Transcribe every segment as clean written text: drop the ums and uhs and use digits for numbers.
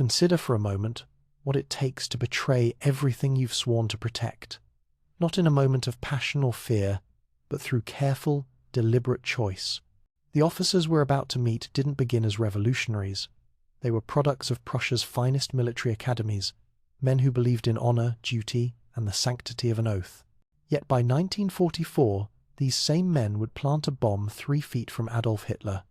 Consider for a moment what it takes to betray everything you've sworn to protect, not in a moment of passion or fear, but through careful, deliberate choice. The officers we're about to meet didn't begin as revolutionaries. They were products of Prussia's finest military academies, men who believed in honor, duty, and the sanctity of an oath. Yet by 1944, these same men would plant a bomb 3 feet from Adolf Hitler,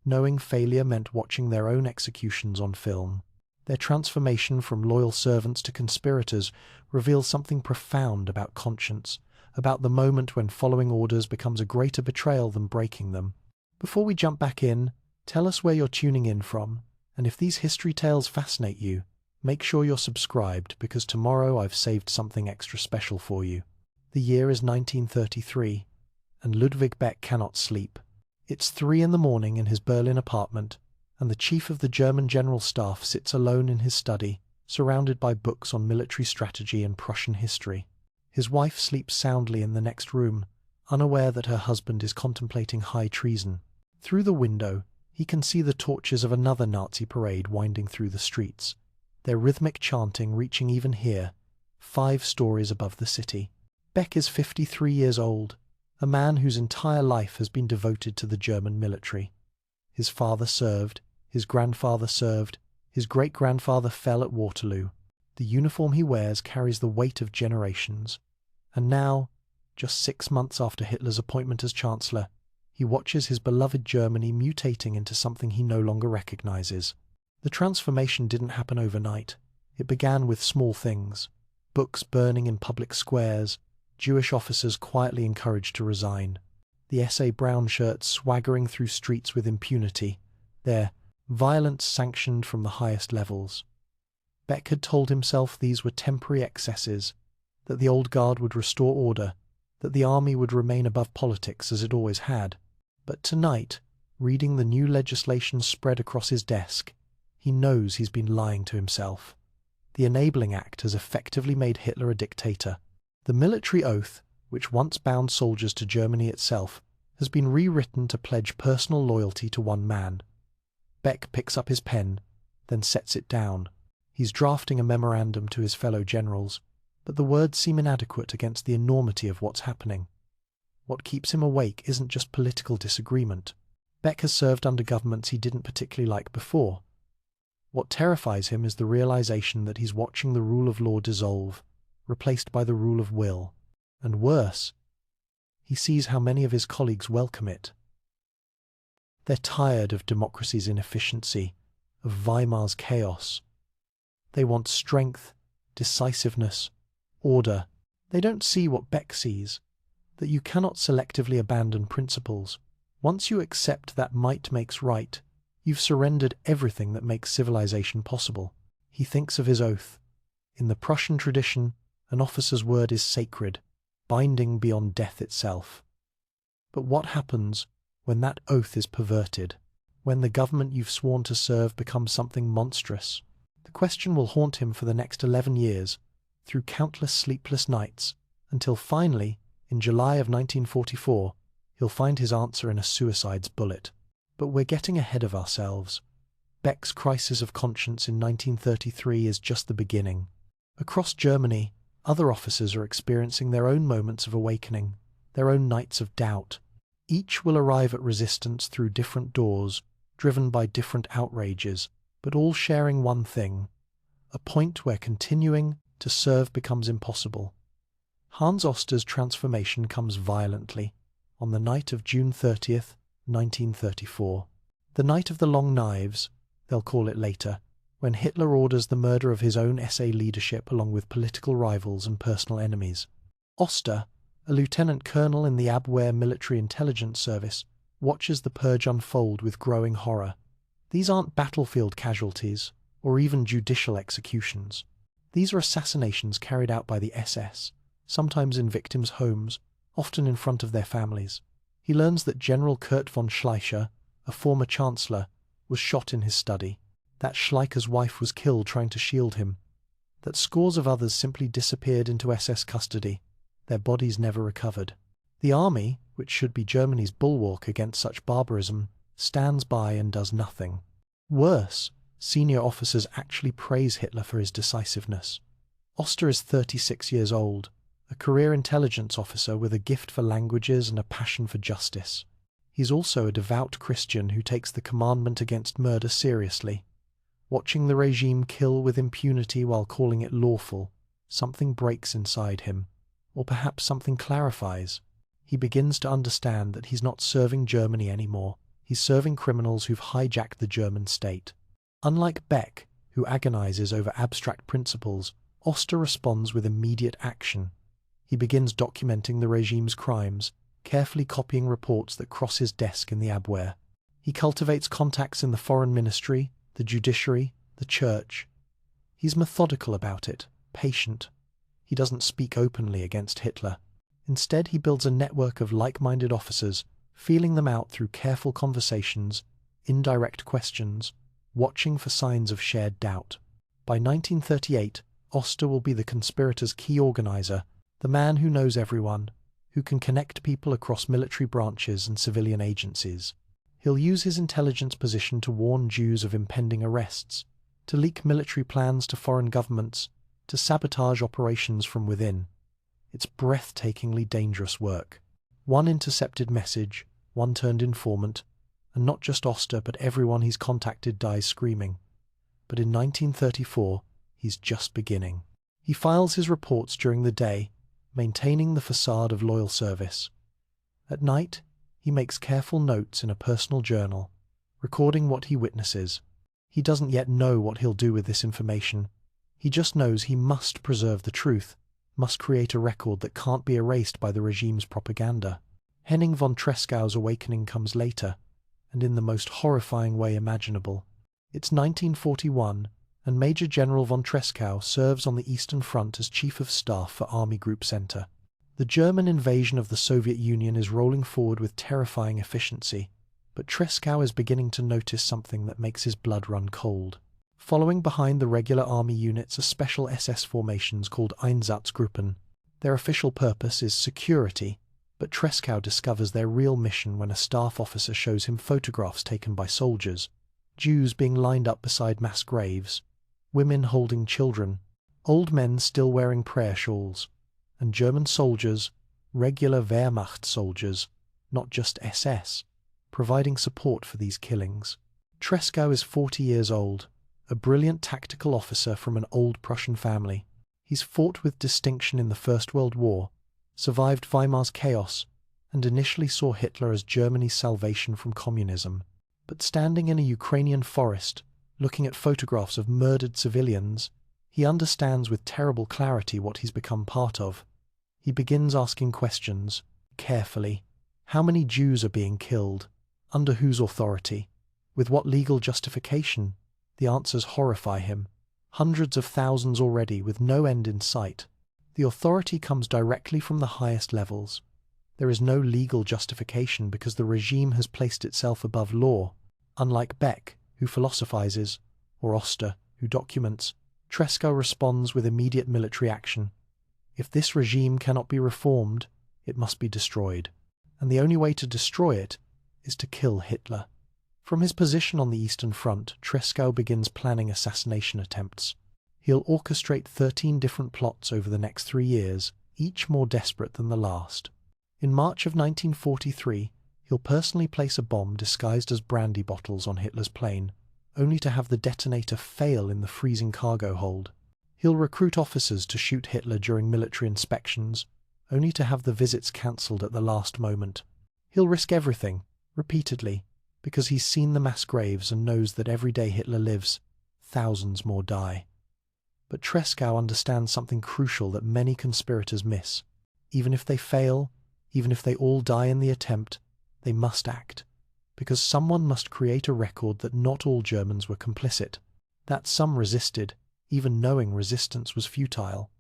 knowing failure meant watching their own executions on film. Their transformation from loyal servants to conspirators reveals something profound about conscience, about the moment when following orders becomes a greater betrayal than breaking them. Before we jump back in, tell us where you're tuning in from, and if these history tales fascinate you, make sure you're subscribed because tomorrow I've saved something extra special for you. The year is 1933, and Ludwig Beck cannot sleep. It's 3 in the morning in his Berlin apartment, and the chief of the German General Staff sits alone in his study, surrounded by books on military strategy and Prussian history. His wife sleeps soundly in the next room, unaware that her husband is contemplating high treason. Through the window, he can see the torches of another Nazi parade winding through the streets, their rhythmic chanting reaching even here, 5 stories above the city. Beck is 53 years old, a man whose entire life has been devoted to the German military. His father served, his grandfather served, his great-grandfather fell at Waterloo. The uniform he wears carries the weight of generations. And now, just 6 months after Hitler's appointment as Chancellor, he watches his beloved Germany mutating into something he no longer recognizes. The transformation didn't happen overnight. It began with small things: books burning in public squares, Jewish officers quietly encouraged to resign, the SA brown shirts swaggering through streets with impunity, their violence sanctioned from the highest levels. Beck had told himself these were temporary excesses, that the old guard would restore order, that the army would remain above politics as it always had. But tonight, reading the new legislation spread across his desk, he knows he's been lying to himself. The Enabling Act has effectively made Hitler a dictator. The military oath, which once bound soldiers to Germany itself, has been rewritten to pledge personal loyalty to one man. Beck picks up his pen, then sets it down. He's drafting a memorandum to his fellow generals, but the words seem inadequate against the enormity of what's happening. What keeps him awake isn't just political disagreement. Beck has served under governments he didn't particularly like before. What terrifies him is the realization that he's watching the rule of law dissolve, replaced by the rule of will. And worse, he sees how many of his colleagues welcome it. They're tired of democracy's inefficiency, of Weimar's chaos. They want strength, decisiveness, order. They don't see what Beck sees, that you cannot selectively abandon principles. Once you accept that might makes right, you've surrendered everything that makes civilization possible. He thinks of his oath. In the Prussian tradition, an officer's word is sacred, binding beyond death itself. But what happens when that oath is perverted, when the government you've sworn to serve becomes something monstrous? The question will haunt him for the next 11 years, through countless sleepless nights, until finally, in July of 1944, he'll find his answer in a suicide's bullet. But we're getting ahead of ourselves. Beck's crisis of conscience in 1933 is just the beginning. Across Germany, other officers are experiencing their own moments of awakening, their own nights of doubt. Each will arrive at resistance through different doors, driven by different outrages, but all sharing one thing: a point where continuing to serve becomes impossible. Hans Oster's transformation comes violently, on the night of June 30th, 1934. The night of the long knives, they'll call it later, when Hitler orders the murder of his own SA leadership along with political rivals and personal enemies. Oster, a lieutenant colonel in the Abwehr military intelligence service, watches the purge unfold with growing horror. These aren't battlefield casualties, or even judicial executions. These are assassinations carried out by the SS, sometimes in victims' homes, often in front of their families. He learns that General Kurt von Schleicher, a former chancellor, was shot in his study, that Schleicher's wife was killed trying to shield him, that scores of others simply disappeared into SS custody, their bodies never recovered. The army, which should be Germany's bulwark against such barbarism, stands by and does nothing. Worse, Senior officers actually praise Hitler for his decisiveness. Oster is 36 years old, a career intelligence officer with a gift for languages and a passion for justice. He's also a devout Christian who takes the commandment against murder seriously. Watching the regime kill with impunity while calling it lawful, something breaks inside him, or perhaps something clarifies. He begins to understand that he's not serving Germany anymore. He's serving criminals who've hijacked the German state. Unlike Beck, who agonizes over abstract principles, Oster responds with immediate action. He begins documenting the regime's crimes, carefully copying reports that cross his desk in the Abwehr. He cultivates contacts in the foreign ministry, the judiciary, the church. He's methodical about it, patient. He doesn't speak openly against Hitler. Instead, he builds a network of like-minded officers, feeling them out through careful conversations, indirect questions, watching for signs of shared doubt. By 1938, Oster will be the conspirators' key organizer, the man who knows everyone, who can connect people across military branches and civilian agencies. He'll use his intelligence position to warn Jews of impending arrests, to leak military plans to foreign governments, to sabotage operations from within. It's breathtakingly dangerous work. One intercepted message, one turned informant, and not just Oster but everyone he's contacted dies screaming. But in 1934, he's just beginning. He files his reports during the day, maintaining the facade of loyal service. At night, he makes careful notes in a personal journal, recording what he witnesses. He doesn't yet know what he'll do with this information. He just knows he must preserve the truth, must create a record that can't be erased by the regime's propaganda. Henning von Trescow's awakening comes later, and in the most horrifying way imaginable. It's 1941, and Major General von Tresckow serves on the Eastern Front as Chief of Staff for Army Group Center. The German invasion of the Soviet Union is rolling forward with terrifying efficiency, but Tresckow is beginning to notice something that makes his blood run cold. Following behind the regular army units are special SS formations called Einsatzgruppen. Their official purpose is security, but Tresckow discovers their real mission when a staff officer shows him photographs taken by soldiers, Jews being lined up beside mass graves, women holding children, old men still wearing prayer shawls, and German soldiers, regular Wehrmacht soldiers, not just SS, providing support for these killings. Tresckow is 40 years old, a brilliant tactical officer from an old Prussian family. He's fought with distinction in the First World War, survived Weimar's chaos, and initially saw Hitler as Germany's salvation from communism. But standing in a Ukrainian forest, looking at photographs of murdered civilians, he understands with terrible clarity what he's become part of. He begins asking questions, carefully. How many Jews are being killed? Under whose authority? With what legal justification? The answers horrify him. Hundreds of thousands already, with no end in sight. The authority comes directly from the highest levels. There is no legal justification because the regime has placed itself above law. Unlike Beck, who philosophizes, or Oster, who documents, Tresckow responds with immediate military action. If this regime cannot be reformed, it must be destroyed. And the only way to destroy it is to kill Hitler. From his position on the Eastern Front, Tresckow begins planning assassination attempts. He'll orchestrate 13 different plots over the next 3 years, each more desperate than the last. In March of 1943, he'll personally place a bomb disguised as brandy bottles on Hitler's plane, only to have the detonator fail in the freezing cargo hold. He'll recruit officers to shoot Hitler during military inspections, only to have the visits cancelled at the last moment. He'll risk everything, repeatedly, because he's seen the mass graves and knows that every day Hitler lives, thousands more die. But Tresckow understands something crucial that many conspirators miss. Even if they fail, even if they all die in the attempt, they must act, because someone must create a record that not all Germans were complicit, that some resisted, even knowing resistance was futile.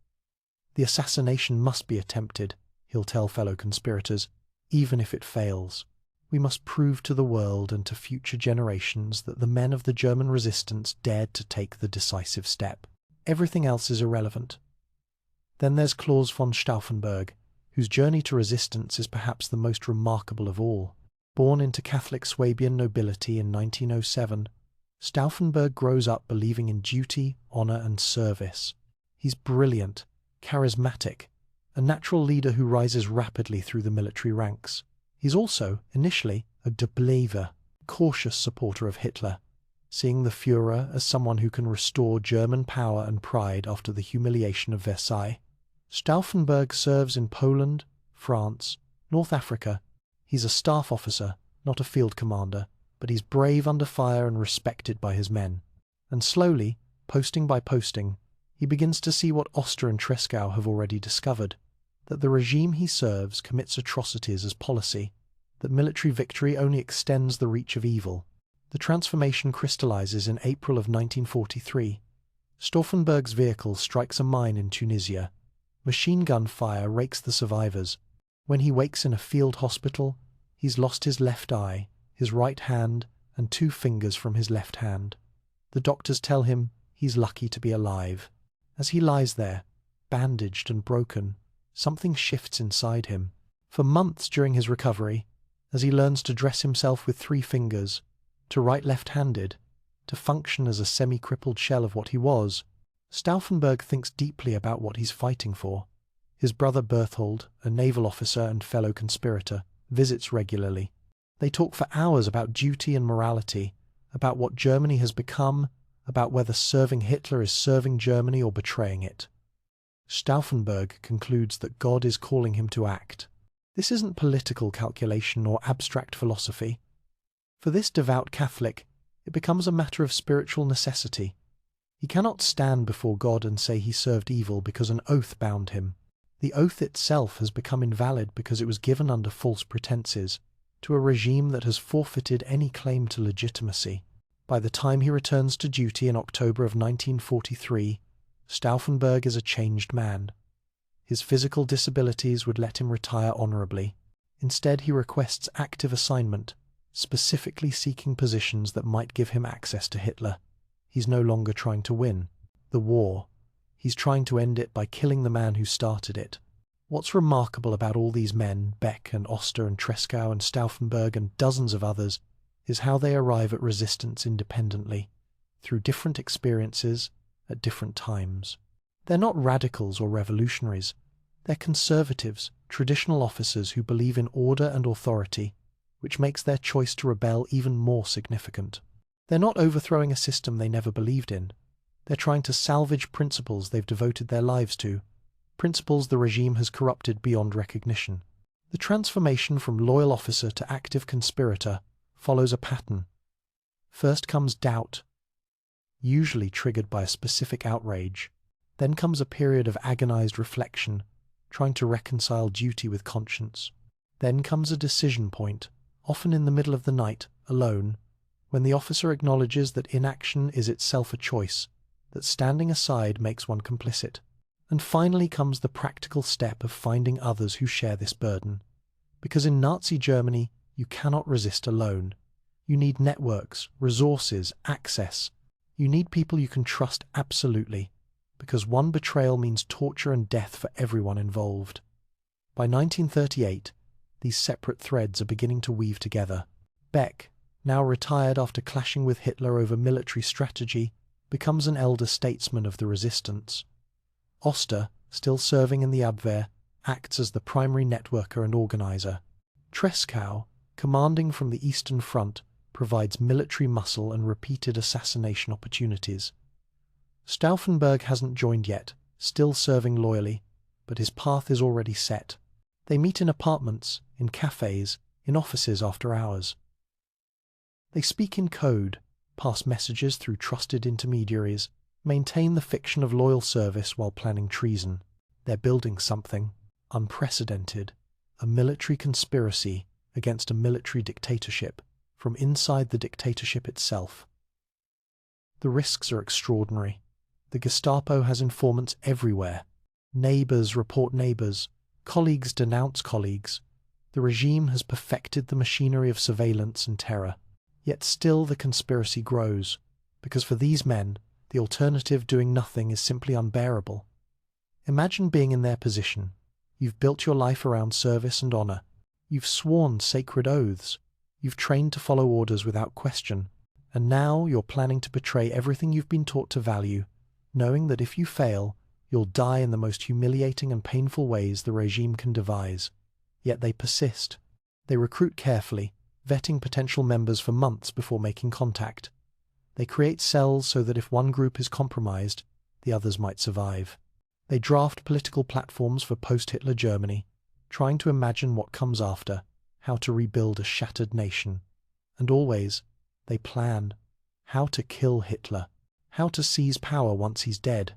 The assassination must be attempted, he'll tell fellow conspirators, even if it fails. We must prove to the world and to future generations that the men of the German resistance dared to take the decisive step. Everything else is irrelevant. Then there's Claus von Stauffenberg, whose journey to resistance is perhaps the most remarkable of all. Born into Catholic Swabian nobility in 1907, Stauffenberg grows up believing in duty, honor, and service. He's brilliant, charismatic, a natural leader who rises rapidly through the military ranks. He's also, initially, a believer, cautious supporter of Hitler, seeing the Führer as someone who can restore German power and pride after the humiliation of Versailles. Stauffenberg serves in Poland, France, North Africa. He's a staff officer, not a field commander, but he's brave under fire and respected by his men. And slowly, posting by posting, he begins to see what Oster and Tresckow have already discovered, that the regime he serves commits atrocities as policy, that military victory only extends the reach of evil. The transformation crystallizes in April of 1943. Stauffenberg's vehicle strikes a mine in Tunisia. Machine gun fire rakes the survivors. When he wakes in a field hospital, he's lost his left eye, his right hand, and 2 fingers from his left hand. The doctors tell him he's lucky to be alive. As he lies there, bandaged and broken, something shifts inside him. For months during his recovery, as he learns to dress himself with 3 fingers, to write left-handed, to function as a semi-crippled shell of what he was, Stauffenberg thinks deeply about what he's fighting for. His brother Berthold, a naval officer and fellow conspirator, visits regularly. They talk for hours about duty and morality, about what Germany has become, about whether serving Hitler is serving Germany or betraying it. Stauffenberg concludes that God is calling him to act. This isn't political calculation or abstract philosophy. For this devout Catholic, it becomes a matter of spiritual necessity. He cannot stand before God and say he served evil because an oath bound him. The oath itself has become invalid because it was given under false pretenses, to a regime that has forfeited any claim to legitimacy. By the time he returns to duty in October of 1943, Stauffenberg is a changed man. His physical disabilities would let him retire honorably. Instead, he requests active assignment, specifically seeking positions that might give him access to Hitler. He's no longer trying to win the war. He's trying to end it by killing the man who started it. What's remarkable about all these men, Beck and Oster and Tresckow and Stauffenberg and dozens of others, is how they arrive at resistance independently, through different experiences at different times. They're not radicals or revolutionaries. They're conservatives, traditional officers who believe in order and authority, which makes their choice to rebel even more significant. They're not overthrowing a system they never believed in. They're trying to salvage principles they've devoted their lives to, principles the regime has corrupted beyond recognition. The transformation from loyal officer to active conspirator follows a pattern. First comes doubt, usually triggered by a specific outrage. Then comes a period of agonized reflection, trying to reconcile duty with conscience. Then comes a decision point, often in the middle of the night, alone, when the officer acknowledges that inaction is itself a choice, that standing aside makes one complicit. And finally comes the practical step of finding others who share this burden. Because in Nazi Germany, you cannot resist alone. You need networks, resources, access. You need people you can trust absolutely, because one betrayal means torture and death for everyone involved. By 1938, these separate threads are beginning to weave together. Beck, now retired after clashing with Hitler over military strategy, becomes an elder statesman of the resistance. Oster, still serving in the Abwehr, acts as the primary networker and organizer. Tresckow, commanding from the Eastern Front, provides military muscle and repeated assassination opportunities. Stauffenberg hasn't joined yet, still serving loyally, but his path is already set. They meet in apartments, in cafes, in offices after hours. They speak in code, pass messages through trusted intermediaries, maintain the fiction of loyal service while planning treason. They're building something unprecedented, a military conspiracy against a military dictatorship, from inside the dictatorship itself. The risks are extraordinary. The Gestapo has informants everywhere. Neighbors report neighbors. Colleagues denounce colleagues. The regime has perfected the machinery of surveillance and terror. Yet still the conspiracy grows, because for these men, the alternative, doing nothing, is simply unbearable. Imagine being in their position. You've built your life around service and honor. You've sworn sacred oaths. You've trained to follow orders without question. And now you're planning to betray everything you've been taught to value, knowing that if you fail, you'll die in the most humiliating and painful ways the regime can devise. Yet they persist. They recruit carefully, vetting potential members for months before making contact. They create cells so that if one group is compromised, the others might survive. They draft political platforms for post-Hitler Germany, trying to imagine what comes after, how to rebuild a shattered nation. And always, they plan how to kill Hitler, how to seize power once he's dead,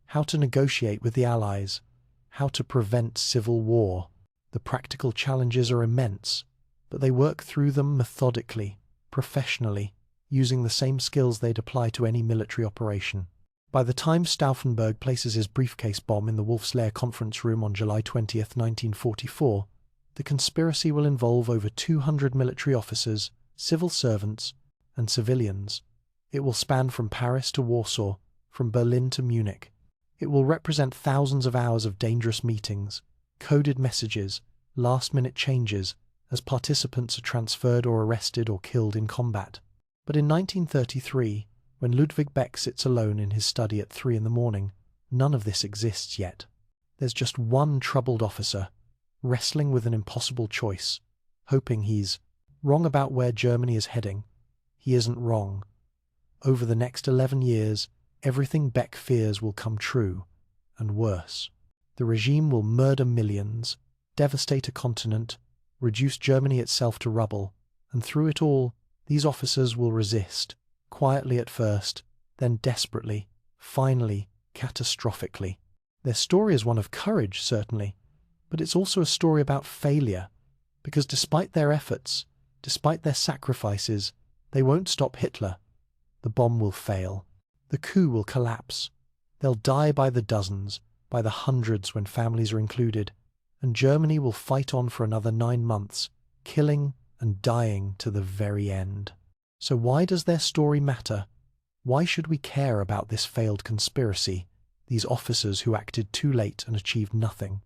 how to negotiate with the Allies, how to prevent civil war. The practical challenges are immense, but they work through them methodically, professionally, using the same skills they'd apply to any military operation. By the time Stauffenberg places his briefcase bomb in the Wolf's Lair conference room on July 20, 1944, the conspiracy will involve over 200 military officers, civil servants, and civilians. It will span from Paris to Warsaw, from Berlin to Munich. It will represent thousands of hours of dangerous meetings, coded messages, last-minute changes, as participants are transferred or arrested or killed in combat. But in 1933, when Ludwig Beck sits alone in his study at 3 a.m, none of this exists yet. There's just one troubled officer, wrestling with an impossible choice, hoping he's wrong about where Germany is heading. He isn't wrong. Over the next 11 years, everything Beck fears will come true, and worse. The regime will murder millions, devastate a continent, reduce Germany itself to rubble, and through it all, these officers will resist, quietly at first, then desperately, finally, catastrophically. Their story is one of courage, certainly, but it's also a story about failure, because despite their efforts, despite their sacrifices, they won't stop Hitler. The bomb will fail. The coup will collapse. They'll die by the dozens, by the hundreds when families are included, and Germany will fight on for another 9 months, killing and dying to the very end. So why does their story matter? Why should we care about this failed conspiracy, these officers who acted too late and achieved nothing?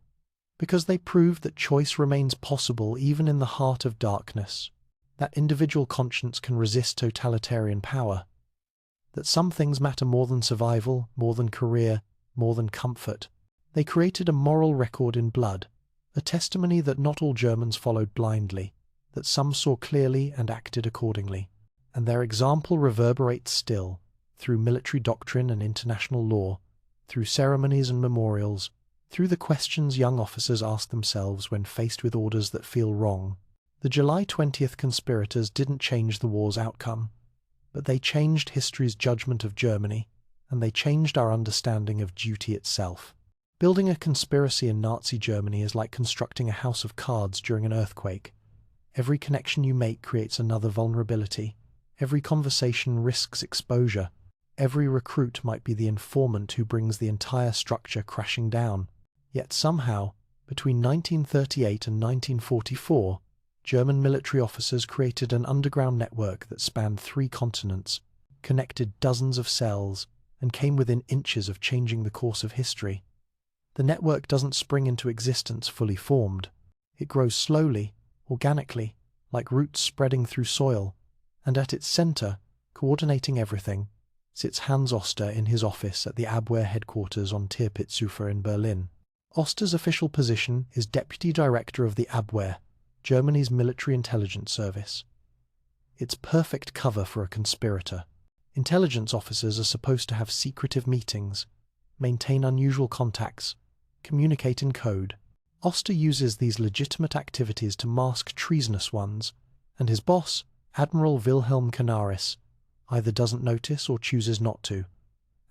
Because they proved that choice remains possible even in the heart of darkness, that individual conscience can resist totalitarian power, that some things matter more than survival, more than career, more than comfort. They created a moral record in blood, a testimony that not all Germans followed blindly, that some saw clearly and acted accordingly. And their example reverberates still, through military doctrine and international law, through ceremonies and memorials, through the questions young officers ask themselves when faced with orders that feel wrong. The July 20th conspirators didn't change the war's outcome, but they changed history's judgment of Germany, and they changed our understanding of duty itself. Building a conspiracy in Nazi Germany is like constructing a house of cards during an earthquake. Every connection you make creates another vulnerability. Every conversation risks exposure. Every recruit might be the informant who brings the entire structure crashing down. Yet somehow, between 1938 and 1944, German military officers created an underground network that spanned 3 continents, connected dozens of cells, and came within inches of changing the course of history. The network doesn't spring into existence fully formed. It grows slowly, organically, like roots spreading through soil, and at its center, coordinating everything, sits Hans Oster in his office at the Abwehr headquarters on Tirpitzufer in Berlin. Oster's official position is Deputy Director of the Abwehr, Germany's military intelligence service. It's perfect cover for a conspirator. Intelligence officers are supposed to have secretive meetings, maintain unusual contacts, communicate in code. Oster uses these legitimate activities to mask treasonous ones, and his boss, Admiral Wilhelm Canaris, either doesn't notice or chooses not to.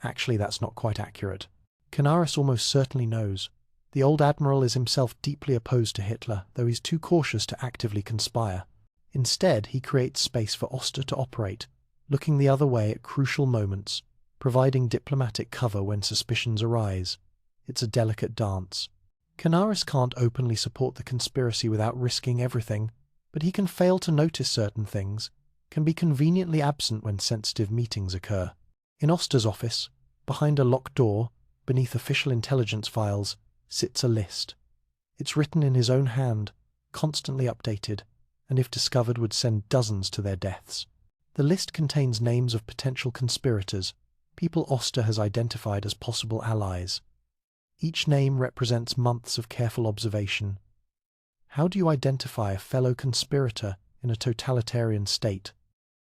Actually, that's not quite accurate. Canaris almost certainly knows. The old admiral is himself deeply opposed to Hitler, though he's too cautious to actively conspire. Instead, he creates space for Oster to operate, looking the other way at crucial moments, providing diplomatic cover when suspicions arise. It's a delicate dance. Canaris can't openly support the conspiracy without risking everything, but he can fail to notice certain things, can be conveniently absent when sensitive meetings occur. In Oster's office, behind a locked door, beneath official intelligence files, sits a list. It's written in his own hand, constantly updated, and if discovered would send dozens to their deaths. The list contains names of potential conspirators, people Oster has identified as possible allies. Each name represents months of careful observation. How do you identify a fellow conspirator in a totalitarian state?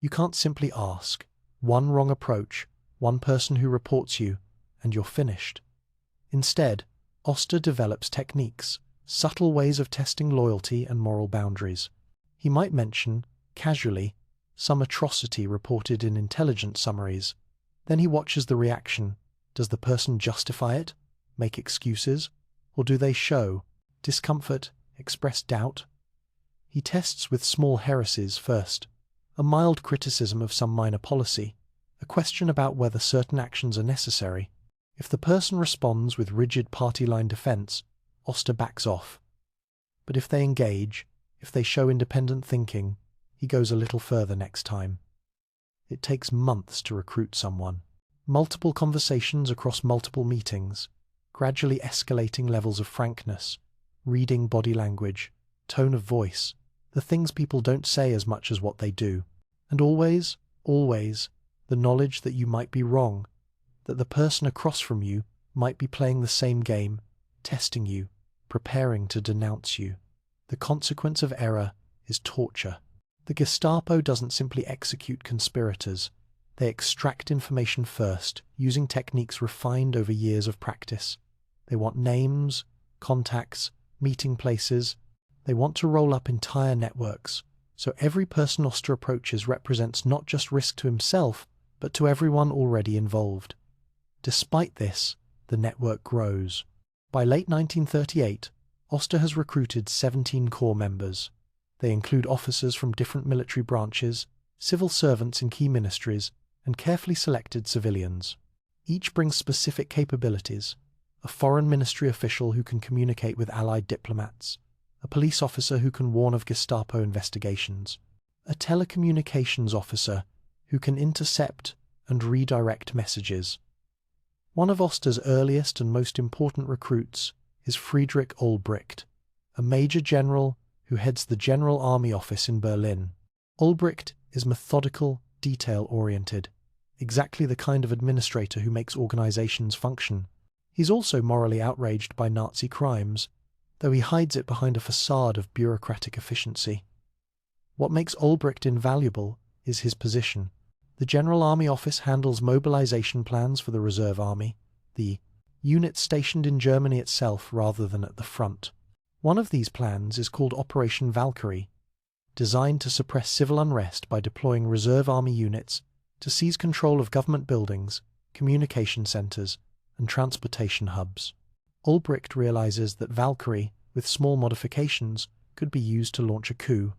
You can't simply ask. One wrong approach, one person who reports you, and you're finished. Instead, Oster develops techniques, subtle ways of testing loyalty and moral boundaries. He might mention, casually, some atrocity reported in intelligence summaries. Then he watches the reaction. Does the person justify it, make excuses, or do they show discomfort, express doubt? He tests with small heresies first, a mild criticism of some minor policy, a question about whether certain actions are necessary. If the person responds with rigid party-line defense, Oster backs off. But if they engage, if they show independent thinking, he goes a little further next time. It takes months to recruit someone. Multiple conversations across multiple meetings, gradually escalating levels of frankness, reading body language, tone of voice, the things people don't say as much as what they do. And always, the knowledge that you might be wrong, that the person across from you might be playing the same game, testing you, preparing to denounce you. The consequence of error is torture. The Gestapo doesn't simply execute conspirators. They extract information first, using techniques refined over years of practice. They want names, contacts, meeting places. They want to roll up entire networks, so every person Oster approaches represents not just risk to himself, but to everyone already involved. Despite this, the network grows. By late 1938, Oster has recruited 17 core members. They include officers from different military branches, civil servants in key ministries, and carefully selected civilians. Each brings specific capabilities: a foreign ministry official who can communicate with Allied diplomats, a police officer who can warn of Gestapo investigations, a telecommunications officer who can intercept and redirect messages. One of Oster's earliest and most important recruits is Friedrich Olbricht, a major general who heads the General Army Office in Berlin. Olbricht is methodical, detail-oriented, exactly the kind of administrator who makes organizations function. He's also morally outraged by Nazi crimes, though he hides it behind a facade of bureaucratic efficiency. What makes Olbricht invaluable is his position. The General Army Office handles mobilization plans for the Reserve Army, the units stationed in Germany itself rather than at the front. One of these plans is called Operation Valkyrie, designed to suppress civil unrest by deploying Reserve Army units to seize control of government buildings, communication centers, and transportation hubs. Olbricht realizes that Valkyrie, with small modifications, could be used to launch a coup.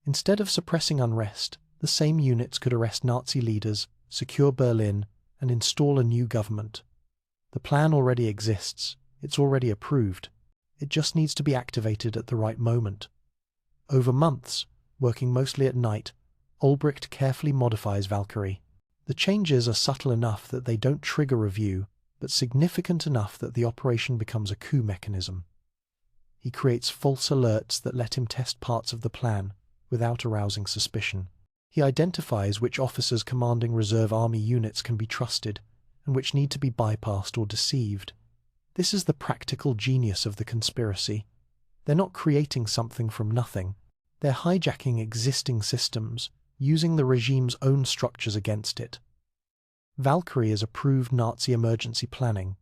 Instead of suppressing unrest, the same units could arrest Nazi leaders, secure Berlin, and install a new government. The plan already exists. It's already approved. It just needs to be activated at the right moment. Over months, working mostly at night, Olbricht carefully modifies Valkyrie. The changes are subtle enough that they don't trigger review, but significant enough that the operation becomes a coup mechanism. He creates false alerts that let him test parts of the plan without arousing suspicion. He identifies which officers commanding Reserve Army units can be trusted and which need to be bypassed or deceived. This is the practical genius of the conspiracy. They're not creating something from nothing. They're hijacking existing systems, using the regime's own structures against it. Valkyrie is approved Nazi emergency planning.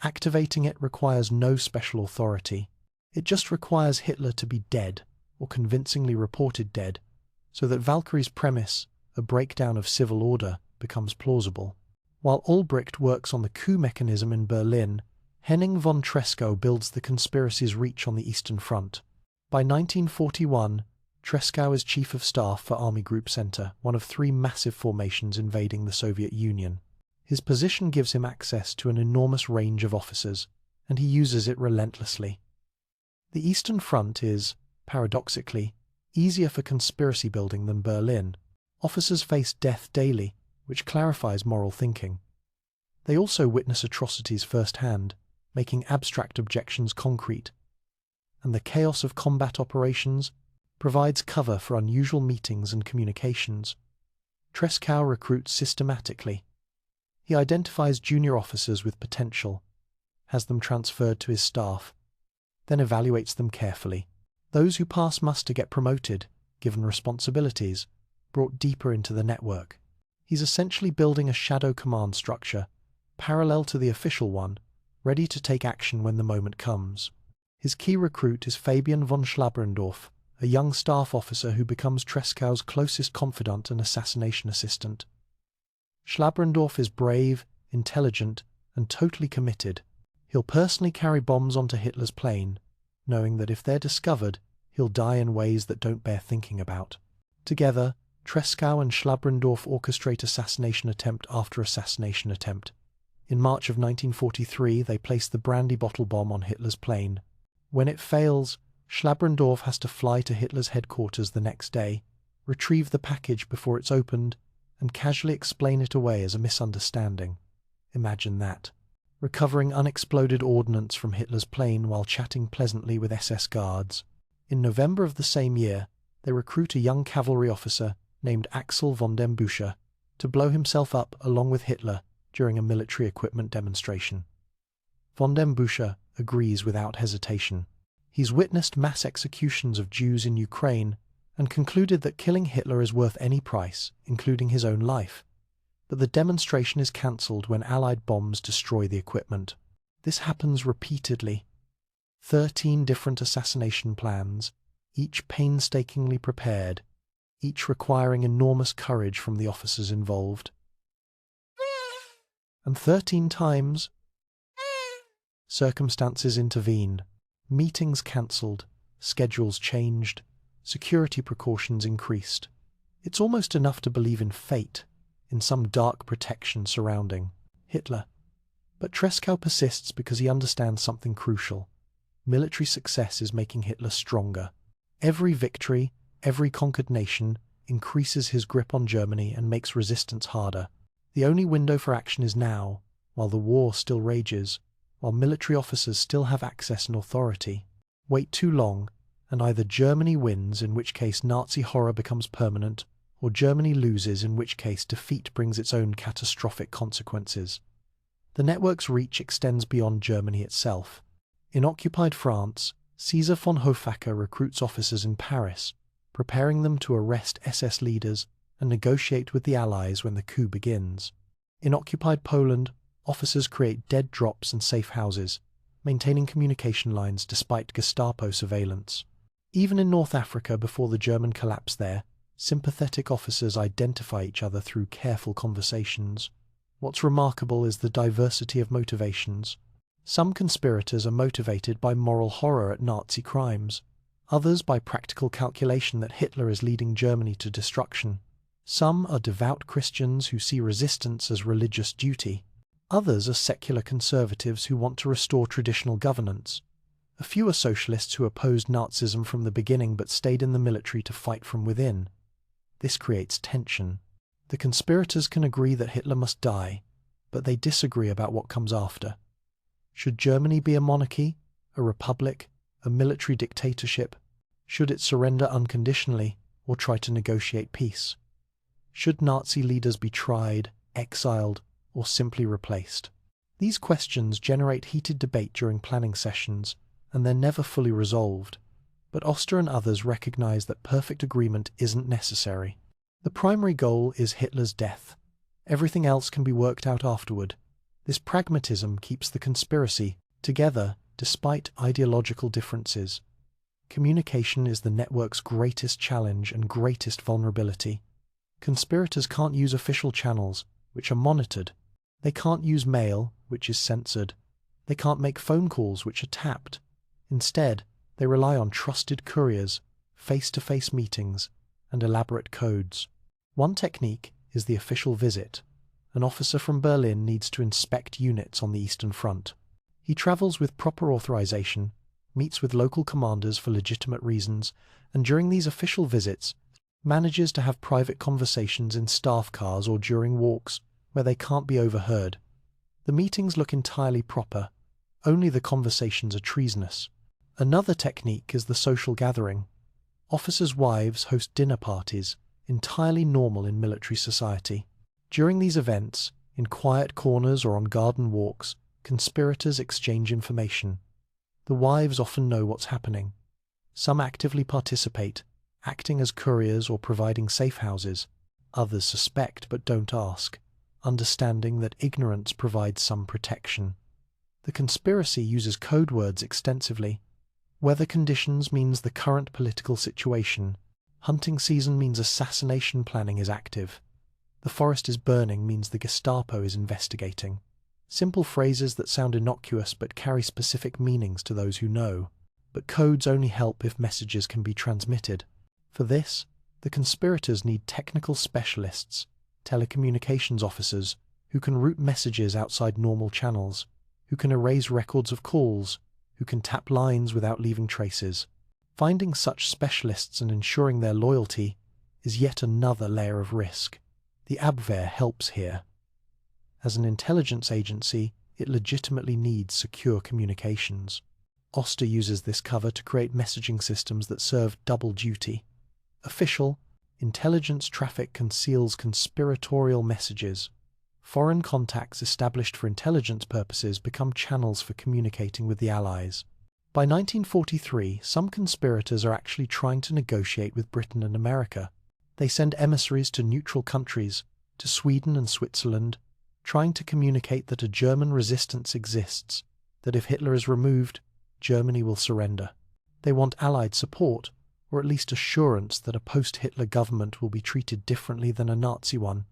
Activating it requires no special authority. It just requires Hitler to be dead, or convincingly reported dead, so that Valkyrie's premise, a breakdown of civil order, becomes plausible. While Olbricht works on the coup mechanism in Berlin, Henning von Tresckow builds the conspiracy's reach on the Eastern Front. By 1941, Tresckow is Chief of Staff for Army Group Center, one of 3 massive formations invading the Soviet Union. His position gives him access to an enormous range of officers, and he uses it relentlessly. The Eastern Front is, paradoxically, easier for conspiracy building than Berlin. Officers face death daily, which clarifies moral thinking. They also witness atrocities firsthand, making abstract objections concrete. And the chaos of combat operations provides cover for unusual meetings and communications. Tresckow recruits systematically. He identifies junior officers with potential, has them transferred to his staff, then evaluates them carefully. Those who pass muster get promoted, given responsibilities, brought deeper into the network. He's essentially building a shadow command structure, parallel to the official one, ready to take action when the moment comes. His key recruit is Fabian von Schlabrendorf, a young staff officer who becomes Tresckow's closest confidant and assassination assistant. Schlabrendorf is brave, intelligent, and totally committed. He'll personally carry bombs onto Hitler's plane, knowing that if they're discovered, he'll die in ways that don't bear thinking about. Together, Tresckow and Schlabrendorf orchestrate assassination attempt after assassination attempt. In March of 1943, they place the brandy bottle bomb on Hitler's plane. When it fails, Schlabrendorf has to fly to Hitler's headquarters the next day, retrieve the package before it's opened, and casually explain it away as a misunderstanding. Imagine that. Recovering unexploded ordnance from Hitler's plane while chatting pleasantly with SS guards. In November of the same year, they recruit a young cavalry officer named Axel von dem Buscher to blow himself up along with Hitler during a military equipment demonstration. Von dem Buscher agrees without hesitation. He's witnessed mass executions of Jews in Ukraine and concluded that killing Hitler is worth any price, including his own life. But the demonstration is cancelled when Allied bombs destroy the equipment. This happens repeatedly. 13 different assassination plans, each painstakingly prepared, each requiring enormous courage from the officers involved. And 13 times, circumstances intervened. Meetings cancelled, schedules changed, security precautions increased. It's almost enough to believe in fate, in some dark protection surrounding Hitler. But Tresckow persists because he understands something crucial. Military success is making Hitler stronger. Every victory, every conquered nation, increases his grip on Germany and makes resistance harder. The only window for action is now, while the war still rages, while military officers still have access and authority. Wait too long, and either Germany wins, in which case Nazi horror becomes permanent, or Germany loses, in which case defeat brings its own catastrophic consequences. The network's reach extends beyond Germany itself. In occupied France, Caesar von Hofacker recruits officers in Paris, preparing them to arrest SS leaders and negotiate with the Allies when the coup begins. In occupied Poland, officers create dead drops and safe houses, maintaining communication lines despite Gestapo surveillance. Even in North Africa before the German collapse there, sympathetic officers identify each other through careful conversations. What's remarkable is the diversity of motivations. Some conspirators are motivated by moral horror at Nazi crimes, others by practical calculation that Hitler is leading Germany to destruction. Some are devout Christians who see resistance as religious duty. Others are secular conservatives who want to restore traditional governance. A few are socialists who opposed Nazism from the beginning but stayed in the military to fight from within. This creates tension. The conspirators can agree that Hitler must die, but they disagree about what comes after. Should Germany be a monarchy, a republic, a military dictatorship? Should it surrender unconditionally or try to negotiate peace? Should Nazi leaders be tried, exiled, or simply replaced? These questions generate heated debate during planning sessions, and they're never fully resolved. But Oster and others recognize that perfect agreement isn't necessary. The primary goal is Hitler's death. Everything else can be worked out afterward. This pragmatism keeps the conspiracy together despite ideological differences. Communication is the network's greatest challenge and greatest vulnerability. Conspirators can't use official channels, which are monitored. They can't use mail, which is censored. They can't make phone calls, which are tapped. Instead, they rely on trusted couriers, face-to-face meetings, and elaborate codes. One technique is the official visit. An officer from Berlin needs to inspect units on the Eastern Front. He travels with proper authorization, meets with local commanders for legitimate reasons, and during these official visits, manages to have private conversations in staff cars or during walks where they can't be overheard. The meetings look entirely proper, only the conversations are treasonous. Another technique is the social gathering. Officers' wives host dinner parties, entirely normal in military society. During these events, in quiet corners or on garden walks, conspirators exchange information. The wives often know what's happening. Some actively participate, acting as couriers or providing safe houses. Others suspect but don't ask, understanding that ignorance provides some protection. The conspiracy uses code words extensively. Weather conditions means the current political situation. Hunting season means assassination planning is active. The forest is burning means the Gestapo is investigating. Simple phrases that sound innocuous but carry specific meanings to those who know. But codes only help if messages can be transmitted. For this, the conspirators need technical specialists, telecommunications officers, who can route messages outside normal channels, who can erase records of calls, who can tap lines without leaving traces. Finding such specialists and ensuring their loyalty is yet another layer of risk. The Abwehr helps here. As an intelligence agency, it legitimately needs secure communications. Oster uses this cover to create messaging systems that serve double duty. Official, intelligence traffic conceals conspiratorial messages. Foreign contacts established for intelligence purposes become channels for communicating with the Allies. By 1943, some conspirators are actually trying to negotiate with Britain and America. They send emissaries to neutral countries, to Sweden and Switzerland, trying to communicate that a German resistance exists, that if Hitler is removed, Germany will surrender. They want Allied support, or at least assurance that a post-Hitler government will be treated differently than a Nazi one.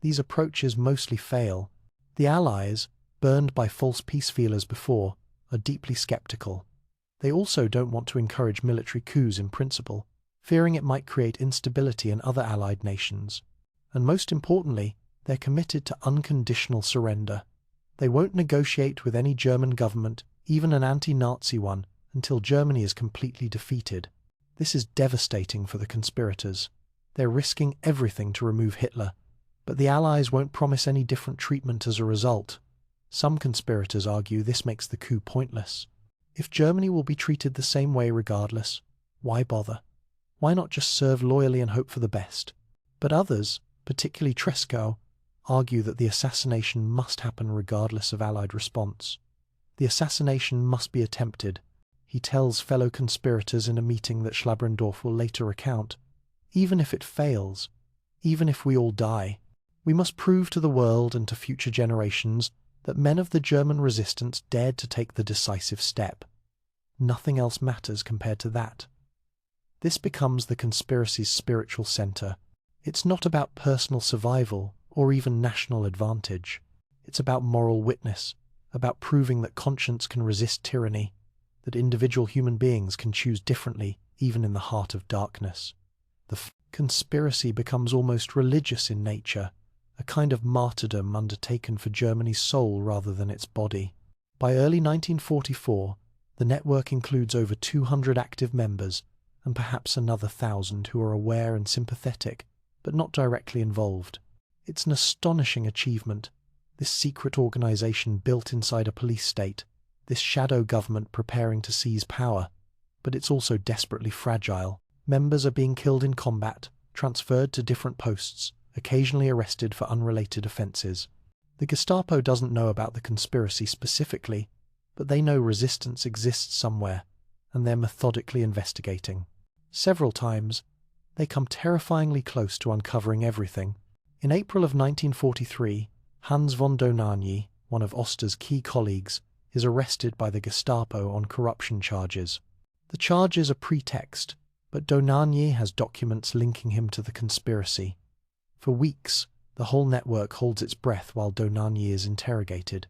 These approaches mostly fail. The Allies, burned by false peace feelers before, are deeply skeptical. They also don't want to encourage military coups in principle, fearing it might create instability in other Allied nations. And most importantly, they're committed to unconditional surrender. They won't negotiate with any German government, even an anti-Nazi one, until Germany is completely defeated. This is devastating for the conspirators. They're risking everything to remove Hitler, but the Allies won't promise any different treatment as a result. Some conspirators argue this makes the coup pointless. If Germany will be treated the same way regardless, why bother? Why not just serve loyally and hope for the best? But others, particularly Tresckow, argue that the assassination must happen regardless of Allied response. The assassination must be attempted, he tells fellow conspirators in a meeting that Schlabrendorf will later recount. Even if it fails, even if we all die, we must prove to the world and to future generations that men of the German resistance dared to take the decisive step. Nothing else matters compared to that. This becomes the conspiracy's spiritual center. It's not about personal survival or even national advantage. It's about moral witness, about proving that conscience can resist tyranny, that individual human beings can choose differently even in the heart of darkness. The conspiracy becomes almost religious in nature, a kind of martyrdom undertaken for Germany's soul rather than its body. By early 1944, the network includes over 200 active members and perhaps another 1,000 who are aware and sympathetic, but not directly involved. It's an astonishing achievement, this secret organization built inside a police state, this shadow government preparing to seize power. But it's also desperately fragile. Members are being killed in combat, transferred to different posts, occasionally arrested for unrelated offences. The Gestapo doesn't know about the conspiracy specifically, but they know resistance exists somewhere, and they're methodically investigating. Several times, they come terrifyingly close to uncovering everything. In April of 1943, Hans von Dohnanyi, one of Oster's key colleagues, is arrested by the Gestapo on corruption charges. The charges are pretext, but Dohnanyi has documents linking him to the conspiracy. For weeks, the whole network holds its breath while Dohnanyi is interrogated.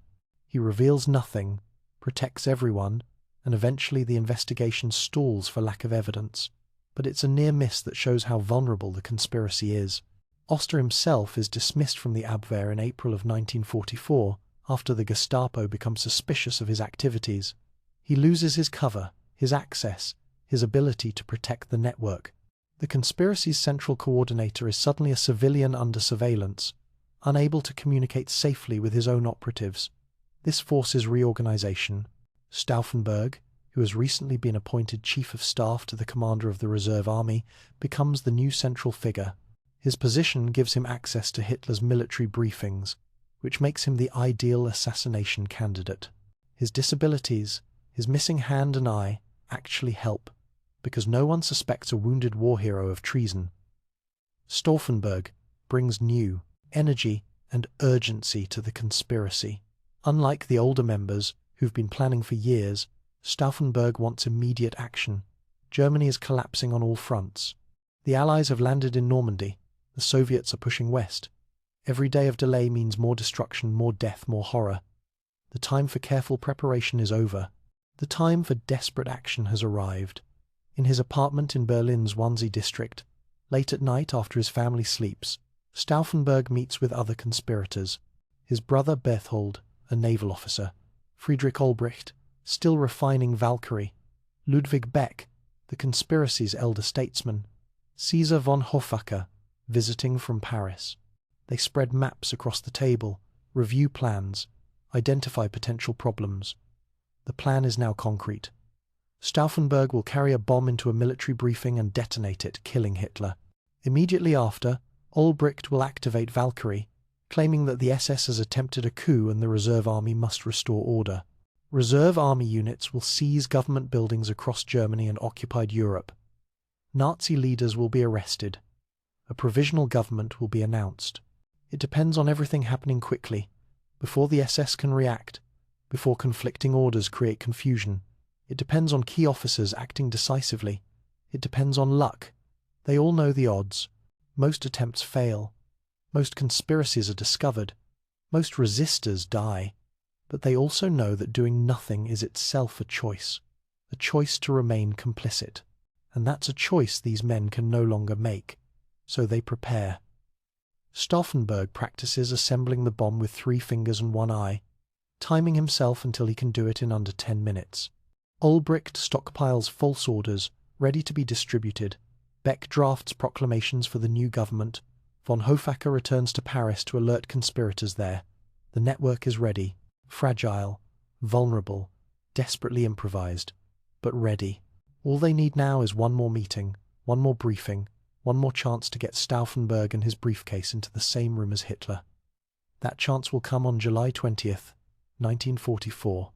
He reveals nothing, protects everyone, and eventually the investigation stalls for lack of evidence. But it's a near miss that shows how vulnerable the conspiracy is. Oster himself is dismissed from the Abwehr in April of 1944 after the Gestapo becomes suspicious of his activities. He loses his cover, his access, his ability to protect the network. The conspiracy's central coordinator is suddenly a civilian under surveillance, unable to communicate safely with his own operatives. This forces reorganization. Stauffenberg, who has recently been appointed Chief of Staff to the commander of the Reserve Army, becomes the new central figure. His position gives him access to Hitler's military briefings, which makes him the ideal assassination candidate. His disabilities, his missing hand and eye, actually help, because no one suspects a wounded war hero of treason. Stauffenberg brings new energy and urgency to the conspiracy. Unlike the older members, who've been planning for years, Stauffenberg wants immediate action. Germany is collapsing on all fronts. The Allies have landed in Normandy. The Soviets are pushing west. Every day of delay means more destruction, more death, more horror. The time for careful preparation is over. The time for desperate action has arrived. In his apartment in Berlin's Wannsee district, late at night after his family sleeps, Stauffenberg meets with other conspirators. His brother Berthold, a naval officer, Friedrich Olbricht, still refining Valkyrie, Ludwig Beck, the conspiracy's elder statesman, Caesar von Hofacker, visiting from Paris. They spread maps across the table, review plans, identify potential problems. The plan is now concrete. Stauffenberg will carry a bomb into a military briefing and detonate it, killing Hitler. Immediately after, Olbricht will activate Valkyrie, claiming that the SS has attempted a coup and the reserve army must restore order. Reserve army units will seize government buildings across Germany and occupied Europe. Nazi leaders will be arrested. A provisional government will be announced. It depends on everything happening quickly, before the SS can react, before conflicting orders create confusion. It depends on key officers acting decisively. It depends on luck. They all know the odds. Most attempts fail. Most conspiracies are discovered. Most resistors die. But they also know that doing nothing is itself a choice to remain complicit. And that's a choice these men can no longer make. So they prepare. Stauffenberg practices assembling the bomb with 3 fingers and 1 eye, timing himself until he can do it in under 10 minutes. Olbricht stockpiles false orders, ready to be distributed. Beck drafts proclamations for the new government. Von Hofacker returns to Paris to alert conspirators there. The network is ready, fragile, vulnerable, desperately improvised, but ready. All they need now is one more meeting, one more briefing, one more chance to get Stauffenberg and his briefcase into the same room as Hitler. That chance will come on July 20th, 1944.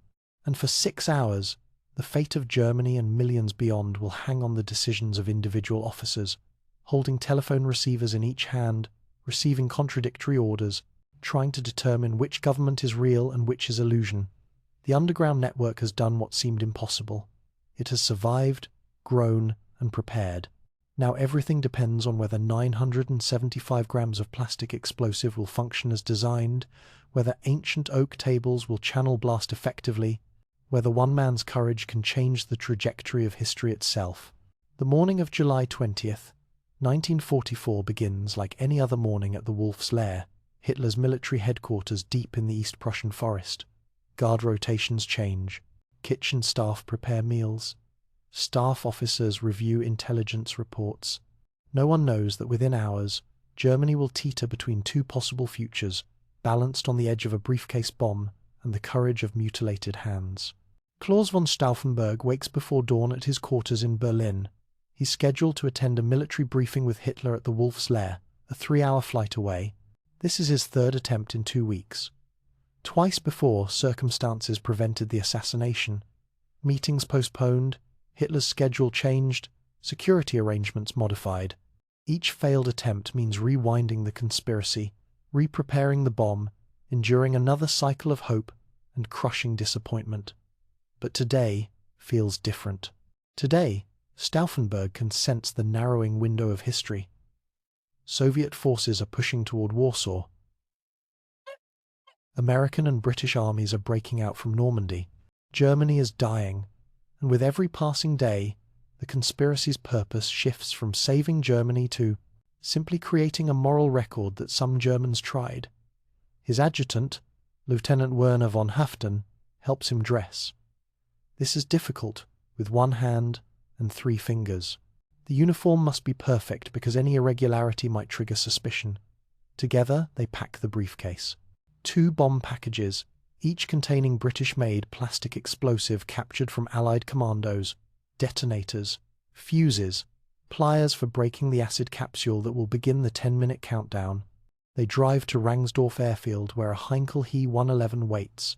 And for 6 hours, the fate of Germany and millions beyond will hang on the decisions of individual officers, holding telephone receivers in each hand, receiving contradictory orders, trying to determine which government is real and which is illusion. The underground network has done what seemed impossible. It has survived, grown, and prepared. Now everything depends on whether 975 grams of plastic explosive will function as designed, whether ancient oak tables will channel blast effectively, whether one man's courage can change the trajectory of history itself. The morning of July 20th, 1944 begins like any other morning at the Wolf's Lair, Hitler's military headquarters deep in the East Prussian forest. Guard rotations change. Kitchen staff prepare meals. Staff officers review intelligence reports. No one knows that within hours, Germany will teeter between 2 possible futures, balanced on the edge of a briefcase bomb and the courage of mutilated hands. Klaus von Stauffenberg wakes before dawn at his quarters in Berlin. He's scheduled to attend a military briefing with Hitler at the Wolf's Lair, a 3-hour flight away. This is his 3rd attempt in 2 weeks. Twice before, circumstances prevented the assassination. Meetings postponed, Hitler's schedule changed, security arrangements modified. Each failed attempt means rewinding the conspiracy, re-preparing the bomb, enduring another cycle of hope and crushing disappointment. But today feels different. Today, Stauffenberg can sense the narrowing window of history. Soviet forces are pushing toward Warsaw. American and British armies are breaking out from Normandy. Germany is dying, and with every passing day, the conspiracy's purpose shifts from saving Germany to simply creating a moral record that some Germans tried. His adjutant, Lieutenant Werner von Haften, helps him dress. This is difficult, with 1 hand and 3 fingers. The uniform must be perfect because any irregularity might trigger suspicion. Together, they pack the briefcase. 2 bomb packages, each containing British-made plastic explosive captured from Allied commandos, detonators, fuses, pliers for breaking the acid capsule that will begin the 10-minute countdown. They drive to Rangsdorf airfield where a Heinkel He-111 waits.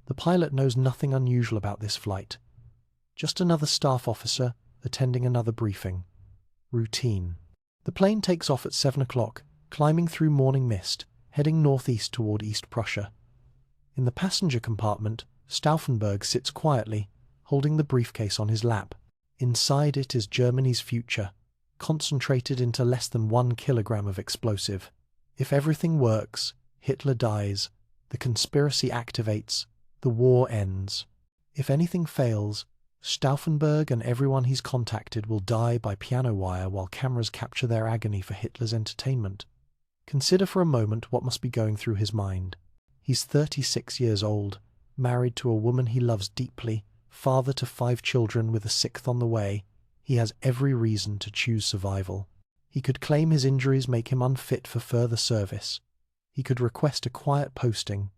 The pilot knows nothing unusual about this flight. Just another staff officer attending another briefing. Routine. The plane takes off at 7 o'clock, climbing through morning mist, heading northeast toward East Prussia. In the passenger compartment, Stauffenberg sits quietly, holding the briefcase on his lap. Inside it is Germany's future, concentrated into less than 1 kilogram of explosive. If everything works, Hitler dies, the conspiracy activates, the war ends. If anything fails, Stauffenberg and everyone he's contacted will die by piano wire while cameras capture their agony for Hitler's entertainment. Consider for a moment what must be going through his mind. He's 36 years old, married to a woman he loves deeply, father to 5 children with a 6th on the way. He has every reason to choose survival. He could claim his injuries make him unfit for further service. He could request a quiet posting.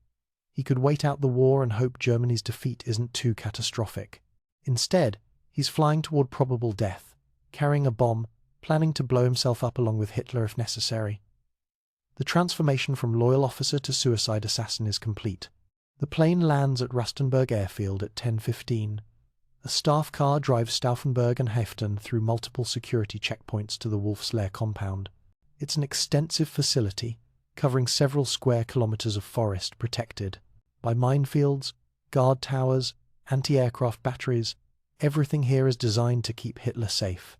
He could wait out the war and hope Germany's defeat isn't too catastrophic. Instead, he's flying toward probable death, carrying a bomb, planning to blow himself up along with Hitler if necessary. The transformation from loyal officer to suicide assassin is complete. The plane lands at Rustenburg airfield at 10:15. A staff car drives Stauffenberg and Heften through multiple security checkpoints to the Wolfslair compound. It's an extensive facility, covering several square kilometers of forest protected by minefields, guard towers, anti-aircraft batteries. Everything here is designed to keep Hitler safe.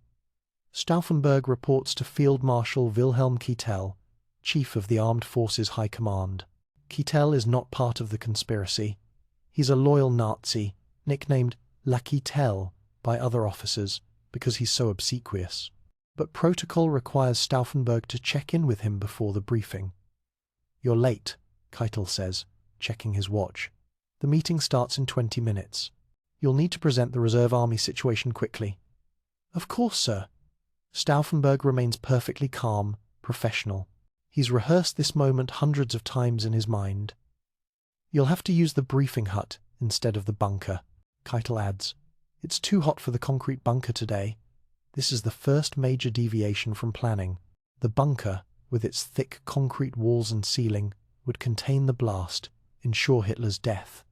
Stauffenberg reports to Field Marshal Wilhelm Keitel, Chief of the Armed Forces High Command. Keitel is not part of the conspiracy. He's a loyal Nazi, nicknamed La Keitel by other officers because he's so obsequious. But protocol requires Stauffenberg to check in with him before the briefing. "You're late," Keitel says, checking his watch. "The meeting starts in 20 minutes. You'll need to present the reserve army situation quickly." "Of course, sir." Stauffenberg remains perfectly calm, professional. He's rehearsed this moment hundreds of times in his mind. "You'll have to use the briefing hut instead of the bunker," Keitel adds. "It's too hot for the concrete bunker today. This is the first major deviation from planning. The bunker, with its thick concrete walls and ceiling, would contain the blast, ensure Hitler's death.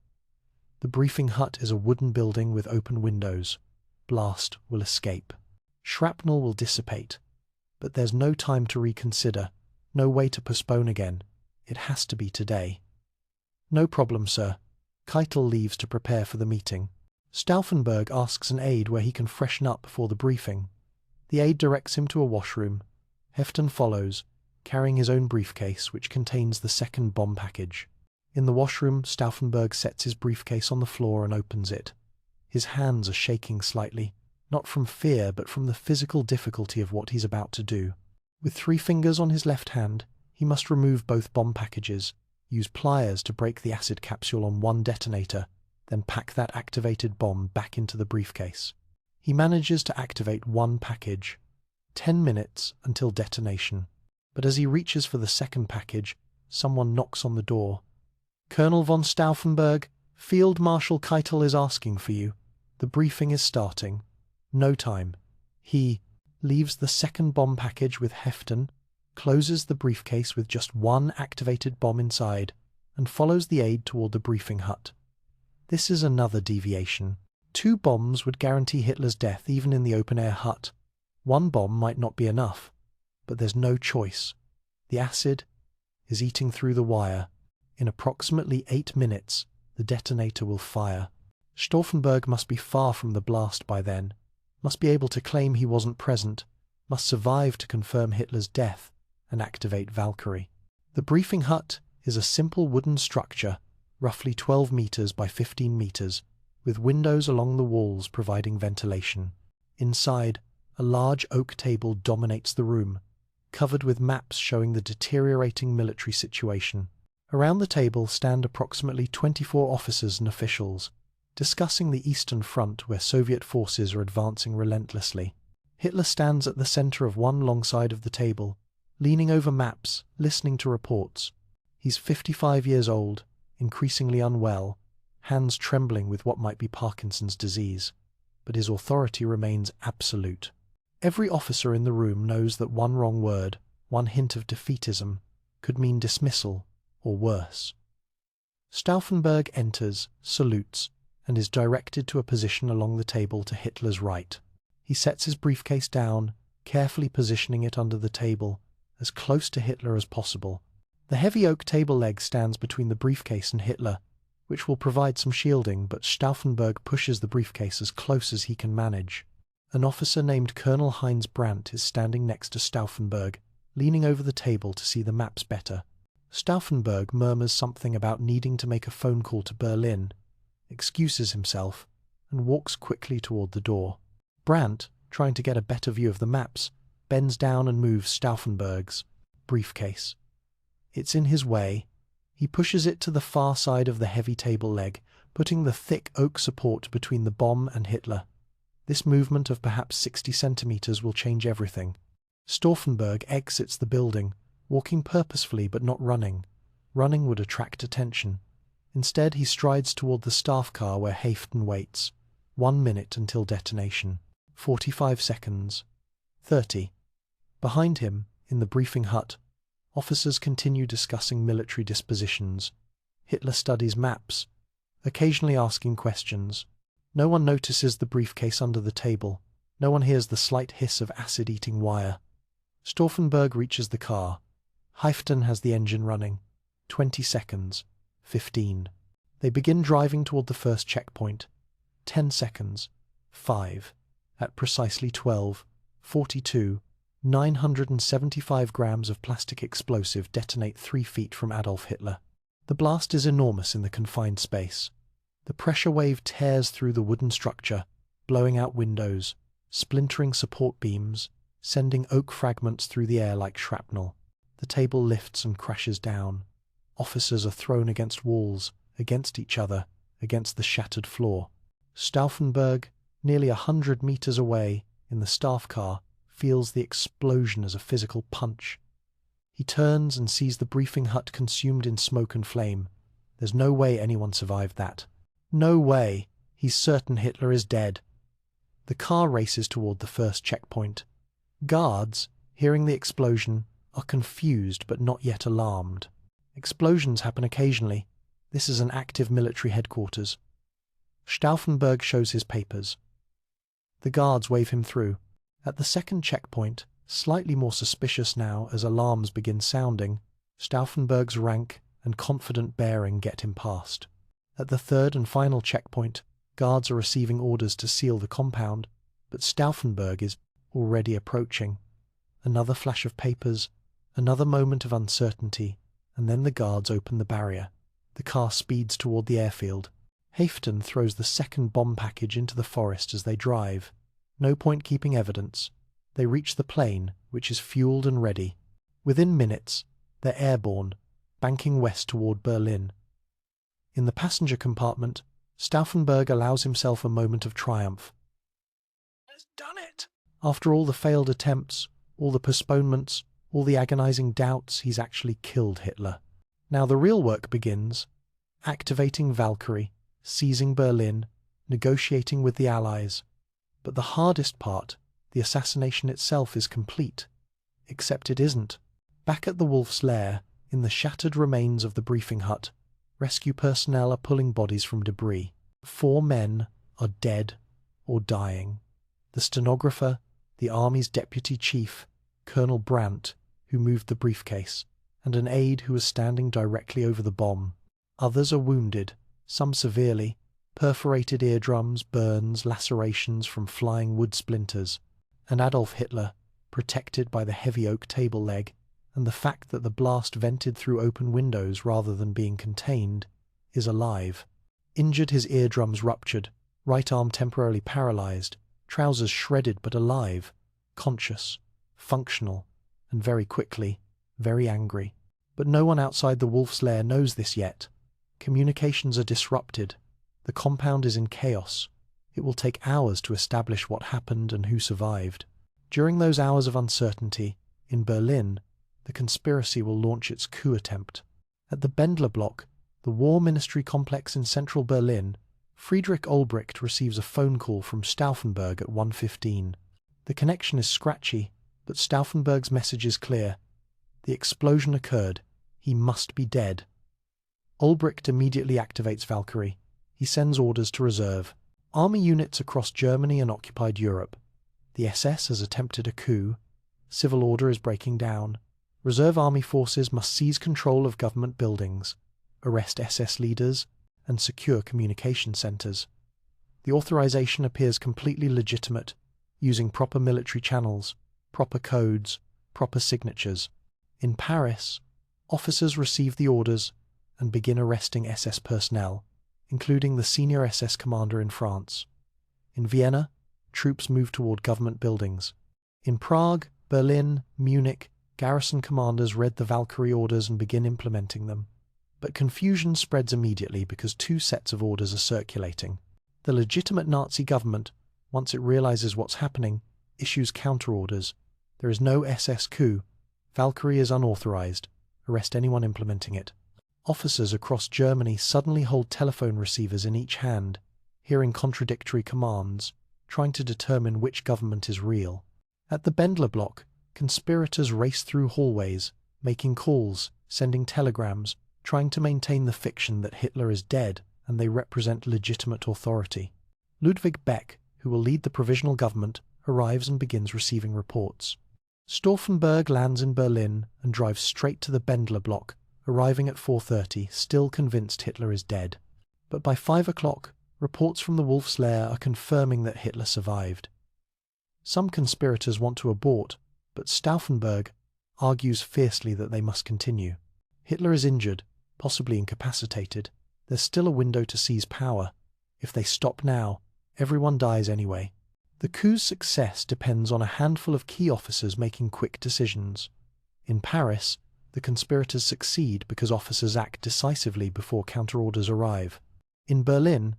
The briefing hut is a wooden building with open windows. Blast will escape. Shrapnel will dissipate. But there's no time to reconsider, no way to postpone again. It has to be today." "No problem, sir." Keitel leaves to prepare for the meeting. Stauffenberg asks an aide where he can freshen up before the briefing. The aide directs him to a washroom. Heften follows, carrying his own briefcase, which contains the second bomb package. In the washroom, Stauffenberg sets his briefcase on the floor and opens it. His hands are shaking slightly, not from fear but from the physical difficulty of what he's about to do. With 3 fingers on his left hand, he must remove both bomb packages, use pliers to break the acid capsule on one detonator, then pack that activated bomb back into the briefcase. He manages to activate one package. 10 minutes until detonation. But as he reaches for the second package, someone knocks on the door. "Colonel von Stauffenberg, Field Marshal Keitel is asking for you. The briefing is starting." No time. He leaves the second bomb package with Heften, closes the briefcase with just one activated bomb inside, and follows the aide toward the briefing hut. This is another deviation. 2 bombs would guarantee Hitler's death even in the open-air hut. 1 bomb might not be enough, but there's no choice. The acid is eating through the wire. In approximately 8 minutes, the detonator will fire. Stauffenberg must be far from the blast by then, must be able to claim he wasn't present, must survive to confirm Hitler's death and activate Valkyrie. The briefing hut is a simple wooden structure, roughly 12 meters by 15 meters, with windows along the walls providing ventilation. Inside, a large oak table dominates the room, covered with maps showing the deteriorating military situation. Around the table stand approximately 24 officers and officials, discussing the Eastern Front where Soviet forces are advancing relentlessly. Hitler stands at the center of one long side of the table, leaning over maps, listening to reports. He's 55 years old, increasingly unwell, hands trembling with what might be Parkinson's disease, but his authority remains absolute. Every officer in the room knows that one wrong word, one hint of defeatism, could mean dismissal or worse. Stauffenberg enters, salutes, and is directed to a position along the table to Hitler's right. He sets his briefcase down, carefully positioning it under the table, as close to Hitler as possible. The heavy oak table leg stands between the briefcase and Hitler, which will provide some shielding, but Stauffenberg pushes the briefcase as close as he can manage. An officer named Colonel Heinz Brandt is standing next to Stauffenberg, leaning over the table to see the maps better. Stauffenberg murmurs something about needing to make a phone call to Berlin, excuses himself, and walks quickly toward the door. Brandt, trying to get a better view of the maps, bends down and moves Stauffenberg's briefcase. It's in his way. He pushes it to the far side of the heavy table leg, putting the thick oak support between the bomb and Hitler. This movement of perhaps 60 centimeters will change everything. Stauffenberg exits the building, walking purposefully but not running. Running would attract attention. Instead, he strides toward the staff car where Haeften waits. 1 minute until detonation. 45 seconds. 30. Behind him, in the briefing hut, officers continue discussing military dispositions. Hitler studies maps, occasionally asking questions. No one notices the briefcase under the table. No one hears the slight hiss of acid-eating wire. Stauffenberg reaches the car. Haeften has the engine running. 20 seconds. 15. They begin driving toward the first checkpoint. 10 seconds. 5. At precisely 12:42, 975 grams of plastic explosive detonate 3 feet from Adolf Hitler. The blast is enormous in the confined space. The pressure wave tears through the wooden structure, blowing out windows, splintering support beams, sending oak fragments through the air like shrapnel. The table lifts and crashes down. Officers are thrown against walls, against each other, against the shattered floor. Stauffenberg, nearly 100 meters away, in the staff car, feels the explosion as a physical punch. He turns and sees the briefing hut consumed in smoke and flame. There's no way anyone survived that. No way. He's certain Hitler is dead. The car races toward the first checkpoint. Guards, hearing the explosion, are confused but not yet alarmed. Explosions happen occasionally. This is an active military headquarters. Stauffenberg shows his papers. The guards wave him through. At the second checkpoint, slightly more suspicious now as alarms begin sounding, Stauffenberg's rank and confident bearing get him past. At the third and final checkpoint, guards are receiving orders to seal the compound, but Stauffenberg is already approaching. Another flash of papers, another moment of uncertainty, and then the guards open the barrier. The car speeds toward the airfield. Haeften throws the second bomb package into the forest as they drive. No point keeping evidence. They reach the plane, which is fueled and ready. Within minutes, they're airborne, banking west toward Berlin. In the passenger compartment, Stauffenberg allows himself a moment of triumph. He's done it! After all the failed attempts, all the postponements, all the agonizing doubts, he's actually killed Hitler. Now the real work begins. Activating Valkyrie, seizing Berlin, negotiating with the Allies. But the hardest part, the assassination itself, is complete. Except it isn't. Back at the Wolf's Lair, in the shattered remains of the briefing hut, rescue personnel are pulling bodies from debris. 4 men are dead or dying. The stenographer, the army's deputy chief, Colonel Brandt, who moved the briefcase, and an aide who was standing directly over the bomb. Others are wounded, some severely, perforated eardrums, burns, lacerations from flying wood splinters, and Adolf Hitler, protected by the heavy oak table leg, and the fact that the blast vented through open windows rather than being contained, is alive. Injured, his eardrums ruptured, right arm temporarily paralyzed, trousers shredded but alive, conscious, functional, and very quickly, very angry. But no one outside the Wolf's Lair knows this yet. Communications are disrupted. The compound is in chaos. It will take hours to establish what happened and who survived. During those hours of uncertainty, in Berlin, the conspiracy will launch its coup attempt. At the Bendler block, the War Ministry complex in central Berlin, Friedrich Olbricht receives a phone call from Stauffenberg at 1:15. The connection is scratchy, but Stauffenberg's message is clear. The explosion occurred. He must be dead. Ulbricht immediately activates Valkyrie. He sends orders to reserve army units across Germany and occupied Europe. The SS has attempted a coup. Civil order is breaking down. Reserve army forces must seize control of government buildings, arrest SS leaders, and secure communication centers. The authorization appears completely legitimate, using proper military channels, proper codes, proper signatures. In Paris, officers receive the orders and begin arresting SS personnel, including the senior SS commander in France. In Vienna, troops move toward government buildings. In Prague, Berlin, Munich, garrison commanders read the Valkyrie orders and begin implementing them. But confusion spreads immediately because two sets of orders are circulating. The legitimate Nazi government, once it realizes what's happening, issues counter-orders. There is no SS coup. Valkyrie is unauthorized. Arrest anyone implementing it. Officers across Germany suddenly hold telephone receivers in each hand, hearing contradictory commands, trying to determine which government is real. At the Bendler block, conspirators race through hallways, making calls, sending telegrams, trying to maintain the fiction that Hitler is dead and they represent legitimate authority. Ludwig Beck, who will lead the provisional government, arrives and begins receiving reports. Stauffenberg lands in Berlin and drives straight to the Bendler block, arriving at 4:30, still convinced Hitler is dead. But by 5 o'clock, reports from the Wolf's Lair are confirming that Hitler survived. Some conspirators want to abort, but Stauffenberg argues fiercely that they must continue. Hitler is injured, possibly incapacitated. There's still a window to seize power. If they stop now, everyone dies anyway. The coup's success depends on a handful of key officers making quick decisions. In Paris, the conspirators succeed because officers act decisively before counterorders arrive. In Berlin,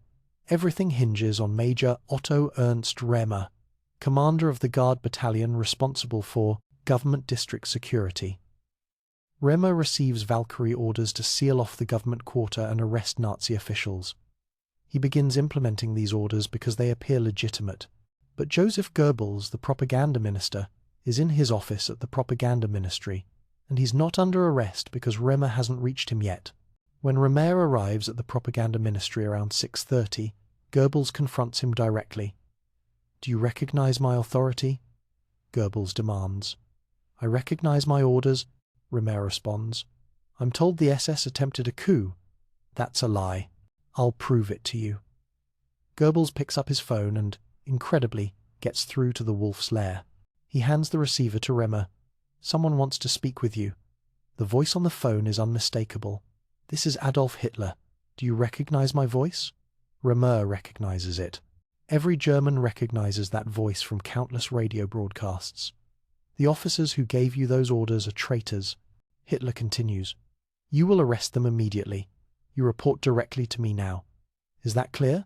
everything hinges on Major Otto Ernst Remmer, commander of the Guard battalion responsible for government district security. Remmer receives Valkyrie orders to seal off the government quarter and arrest Nazi officials. He begins implementing these orders because they appear legitimate. But Joseph Goebbels, the propaganda minister, is in his office at the propaganda ministry, and he's not under arrest because Remmer hasn't reached him yet. When Remmer arrives at the propaganda ministry around 6:30, Goebbels confronts him directly. "Do you recognize my authority?" Goebbels demands. "I recognize my orders," Remmer responds. "I'm told the SS attempted a coup." "That's a lie. I'll prove it to you." Goebbels picks up his phone and, incredibly, gets through to the Wolf's Lair. He hands the receiver to Remmer. "Someone wants to speak with you." The voice on the phone is unmistakable. "This is Adolf Hitler. Do you recognize my voice?" Remmer recognizes it. Every German recognizes that voice from countless radio broadcasts. "The officers who gave you those orders are traitors." Hitler continues. "You will arrest them immediately. You report directly to me now. Is that clear?"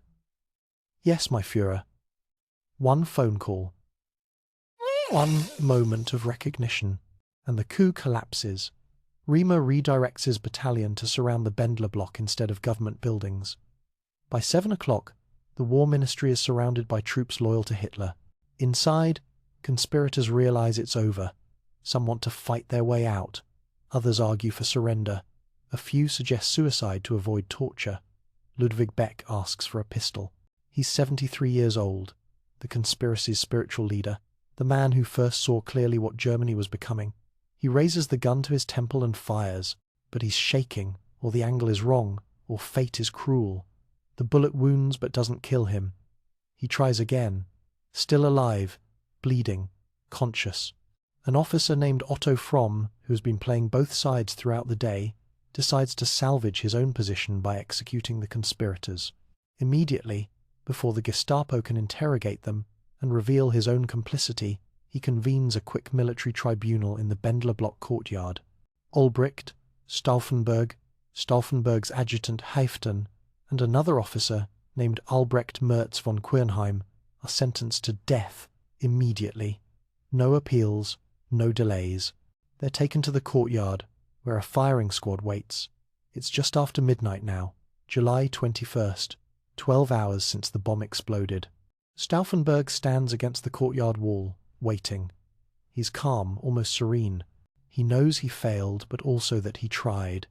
"Yes, my Führer." One phone call. One moment of recognition, and the coup collapses. Remmer redirects his battalion to surround the Bendler block instead of government buildings. By 7 o'clock, the War Ministry is surrounded by troops loyal to Hitler. Inside, conspirators realize it's over. Some want to fight their way out. Others argue for surrender. A few suggest suicide to avoid torture. Ludwig Beck asks for a pistol. He's 73 years old, the conspiracy's spiritual leader, the man who first saw clearly what Germany was becoming. He raises the gun to his temple and fires, but he's shaking, or the angle is wrong, or fate is cruel. The bullet wounds but doesn't kill him. He tries again, still alive, bleeding, conscious. An officer named Otto Fromm, who has been playing both sides throughout the day, decides to salvage his own position by executing the conspirators. Immediately, before the Gestapo can interrogate them and reveal his own complicity, he convenes a quick military tribunal in the Bendler block courtyard. Ulbricht, Stauffenberg's adjutant Halfdan, and another officer named Albrecht Merz von Quernheim are sentenced to death immediately. No appeals, no delays. They're taken to the courtyard, where a firing squad waits. It's just after midnight now, July 21st, 12 hours since the bomb exploded. Stauffenberg stands against the courtyard wall, waiting. He's calm, almost serene. He knows he failed, but also that he tried,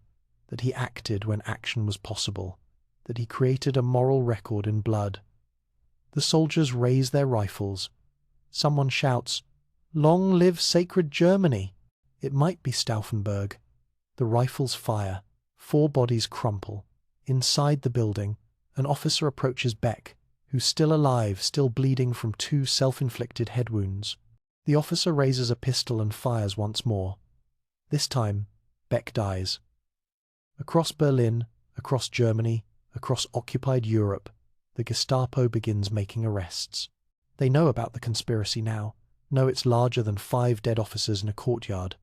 that he acted when action was possible, that he created a moral record in blood. The soldiers raise their rifles. Someone shouts, "Long live sacred Germany!" It might be Stauffenberg. The rifles fire. 4 bodies crumple. Inside the building, an officer approaches Beck, who's still alive, still bleeding from 2 self-inflicted head wounds. The officer raises a pistol and fires once more. This time, Beck dies. Across Berlin, across Germany, across occupied Europe, the Gestapo begins making arrests. They know about the conspiracy now, know it's larger than 5 dead officers in a courtyard.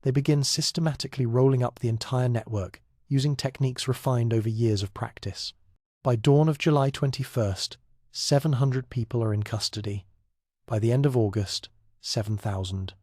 They begin systematically rolling up the entire network, using techniques refined over years of practice. By dawn of July 21st, 700 people are in custody. By the end of August, 7,000.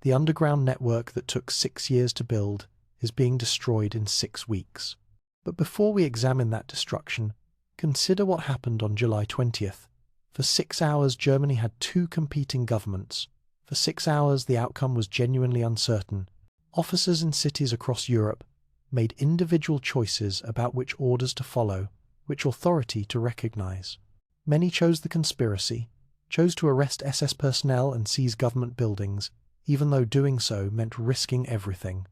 The underground network that took 6 years to build is being destroyed in 6 weeks. But before we examine that destruction, consider what happened on July 20th. For 6 hours, Germany had 2 competing governments. For 6 hours, the outcome was genuinely uncertain. Officers in cities across Europe made individual choices about which orders to follow, which authority to recognize. Many chose the conspiracy, chose to arrest SS personnel and seize government buildings, even though doing so meant risking everything.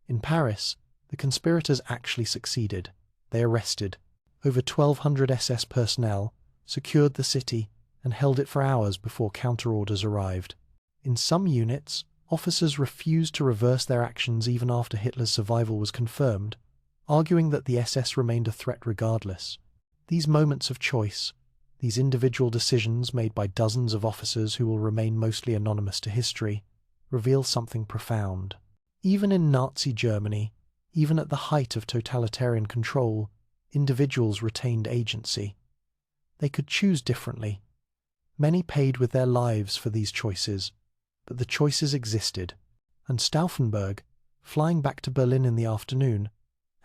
In Paris, the conspirators actually succeeded. They arrested over 1,200 SS personnel, secured the city, and held it for hours before counter-orders arrived. In some units, officers refused to reverse their actions even after Hitler's survival was confirmed, arguing that the SS remained a threat regardless. These moments of choice, these individual decisions made by dozens of officers who will remain mostly anonymous to history, reveal something profound. Even in Nazi Germany, even at the height of totalitarian control, individuals retained agency. They could choose differently. Many paid with their lives for these choices, but the choices existed, and Stauffenberg, flying back to Berlin in the afternoon,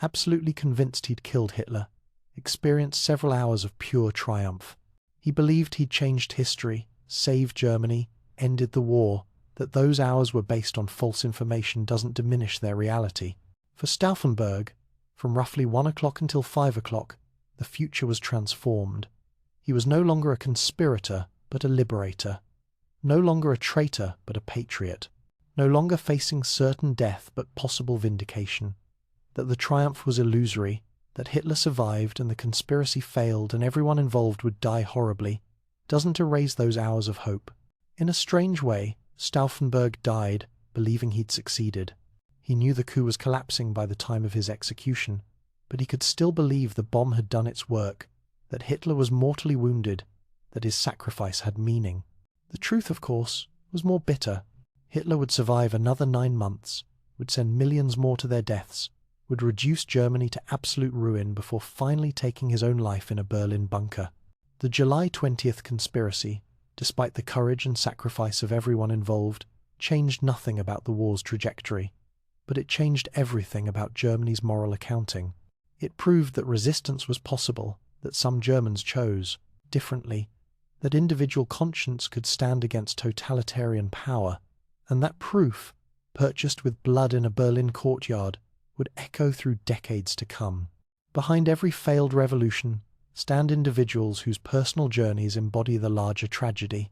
absolutely convinced he'd killed Hitler, experienced several hours of pure triumph. He believed he'd changed history, saved Germany, ended the war. That those hours were based on false information doesn't diminish their reality. For Stauffenberg, from roughly 1 o'clock until 5 o'clock, the future was transformed. He was no longer a conspirator, but a liberator. No longer a traitor, but a patriot. No longer facing certain death, but possible vindication. That the triumph was illusory, that Hitler survived and the conspiracy failed and everyone involved would die horribly, doesn't erase those hours of hope. In a strange way, Stauffenberg died, believing he'd succeeded. He knew the coup was collapsing by the time of his execution, but he could still believe the bomb had done its work, that Hitler was mortally wounded, that his sacrifice had meaning. The truth, of course, was more bitter. Hitler would survive another 9 months, would send millions more to their deaths, would reduce Germany to absolute ruin before finally taking his own life in a Berlin bunker. The July 20th conspiracy, despite the courage and sacrifice of everyone involved, changed nothing about the war's trajectory, but it changed everything about Germany's moral accounting. It proved that resistance was possible, that some Germans chose differently, that individual conscience could stand against totalitarian power, and that proof, purchased with blood in a Berlin courtyard, would echo through decades to come. Behind every failed revolution stand individuals whose personal journeys embody the larger tragedy.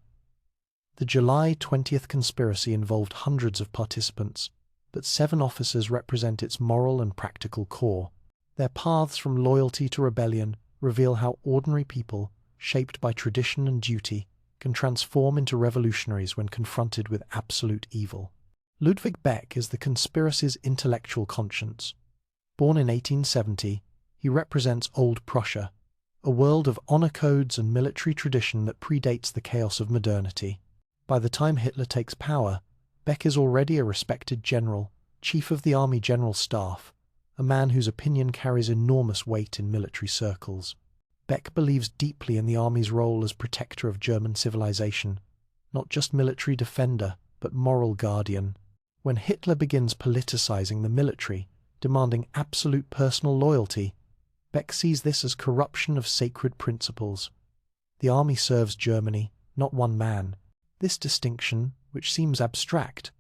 The July 20th conspiracy involved hundreds of participants, but 7 officers represent its moral and practical core. Their paths from loyalty to rebellion reveal how ordinary people, shaped by tradition and duty, can transform into revolutionaries when confronted with absolute evil. Ludwig Beck is the conspiracy's intellectual conscience. Born in 1870, he represents Old Prussia, a world of honor codes and military tradition that predates the chaos of modernity. By the time Hitler takes power, Beck is already a respected general, chief of the Army General Staff, a man whose opinion carries enormous weight in military circles. Beck believes deeply in the army's role as protector of German civilization, not just military defender, but moral guardian. When Hitler begins politicizing the military, demanding absolute personal loyalty, Beck sees this as corruption of sacred principles. The army serves Germany, not one man. This distinction, which seems abstract,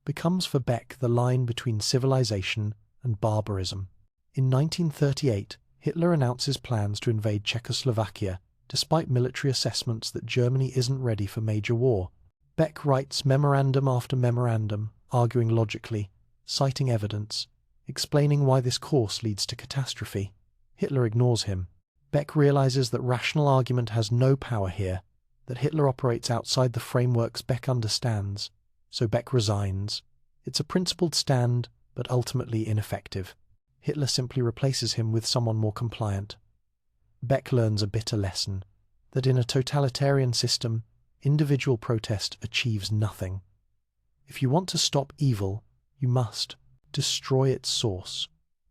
becomes for Beck the line between civilization and barbarism. In 1938, Hitler announces plans to invade Czechoslovakia, despite military assessments that Germany isn't ready for major war. Beck writes memorandum after memorandum, arguing logically, citing evidence, explaining why this course leads to catastrophe. Hitler ignores him. Beck realizes that rational argument has no power here, that Hitler operates outside the frameworks Beck understands, so Beck resigns. It's a principled stand, but ultimately ineffective. Hitler simply replaces him with someone more compliant. Beck learns a bitter lesson, that in a totalitarian system, individual protest achieves nothing. If you want to stop evil, you must destroy its source.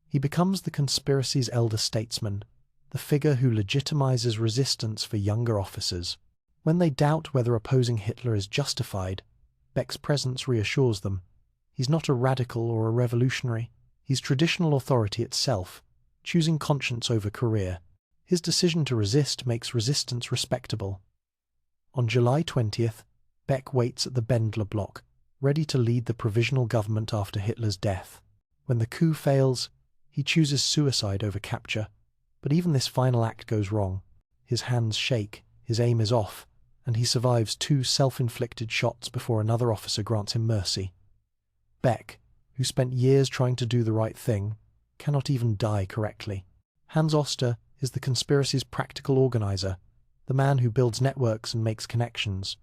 He becomes the conspiracy's elder statesman, the figure who legitimizes resistance for younger officers. When they doubt whether opposing Hitler is justified, Beck's presence reassures them. He's not a radical or a revolutionary. He's traditional authority itself, choosing conscience over career. His decision to resist makes resistance respectable. On July 20th, Beck waits at the Bendler block, ready to lead the provisional government after Hitler's death. When the coup fails, he chooses suicide over capture, but even this final act goes wrong. His hands shake, his aim is off, and he survives 2 self-inflicted shots before another officer grants him mercy. Beck, who spent years trying to do the right thing, cannot even die correctly. Hans Oster is the conspiracy's practical organizer, the man who builds networks and makes connections.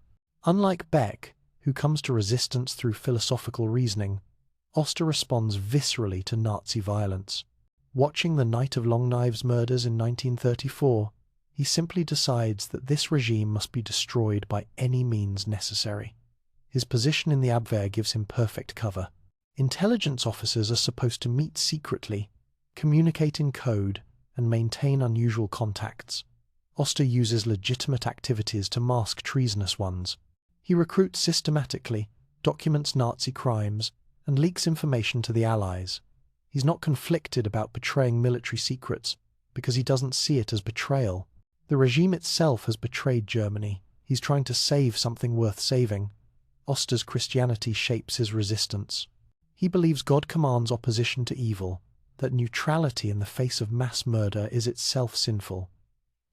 Unlike Beck, who comes to resistance through philosophical reasoning, Oster responds viscerally to Nazi violence. Watching the Night of Long Knives murders in 1934, he simply decides that this regime must be destroyed by any means necessary. His position in the Abwehr gives him perfect cover. Intelligence officers are supposed to meet secretly, communicate in code, and maintain unusual contacts. Oster uses legitimate activities to mask treasonous ones. He recruits systematically, documents Nazi crimes, and leaks information to the Allies. He's not conflicted about betraying military secrets, because he doesn't see it as betrayal. The regime itself has betrayed Germany. He's trying to save something worth saving. Oster's Christianity shapes his resistance. He believes God commands opposition to evil, that neutrality in the face of mass murder is itself sinful.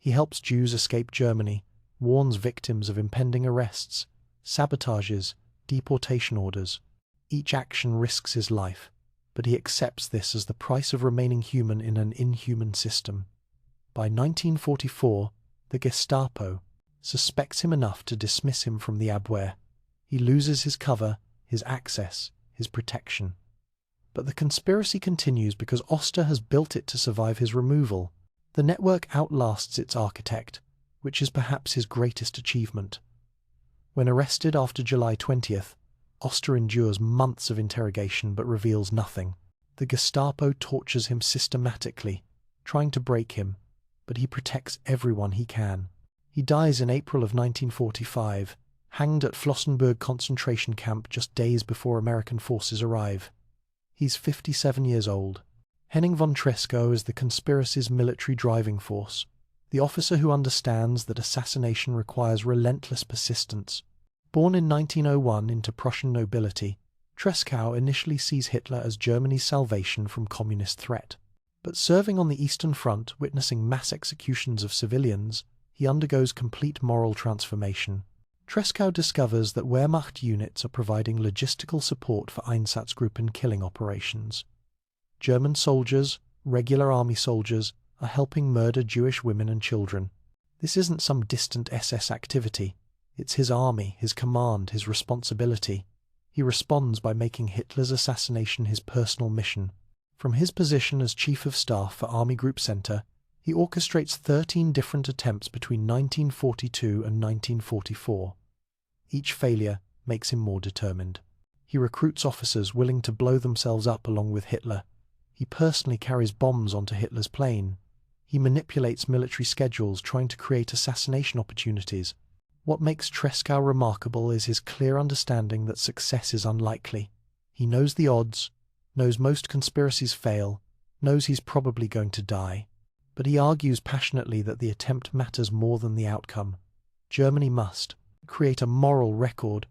He helps Jews escape Germany, warns victims of impending arrests, sabotages, deportation orders. Each action risks his life, but he accepts this as the price of remaining human in an inhuman system. By 1944, the Gestapo suspects him enough to dismiss him from the Abwehr. He loses his cover, his access, his protection. But the conspiracy continues because Oster has built it to survive his removal. The network outlasts its architect, which is perhaps his greatest achievement. When arrested after July 20th, Oster endures months of interrogation but reveals nothing. The Gestapo tortures him systematically, trying to break him, but he protects everyone he can. He dies in April of 1945, hanged at Flossenburg concentration camp just days before American forces arrive. He's 57 years old. Henning von Treschow is the conspiracy's military driving force, the officer who understands that assassination requires relentless persistence. Born in 1901 into Prussian nobility, Treschow initially sees Hitler as Germany's salvation from communist threat. But serving on the Eastern Front, witnessing mass executions of civilians, he undergoes complete moral transformation. Treschow discovers that Wehrmacht units are providing logistical support for Einsatzgruppen killing operations. German soldiers, regular army soldiers, are helping murder Jewish women and children. This isn't some distant SS activity. It's his army, his command, his responsibility. He responds by making Hitler's assassination his personal mission. From his position as Chief of Staff for Army Group Center, he orchestrates 13 different attempts between 1942 and 1944. Each failure makes him more determined. He recruits officers willing to blow themselves up along with Hitler. He personally carries bombs onto Hitler's plane. He manipulates military schedules trying to create assassination opportunities. What makes Treschow remarkable is his clear understanding that success is unlikely. He knows the odds, knows most conspiracies fail, knows he's probably going to die. But he argues passionately that the attempt matters more than the outcome. Germany must create a moral record,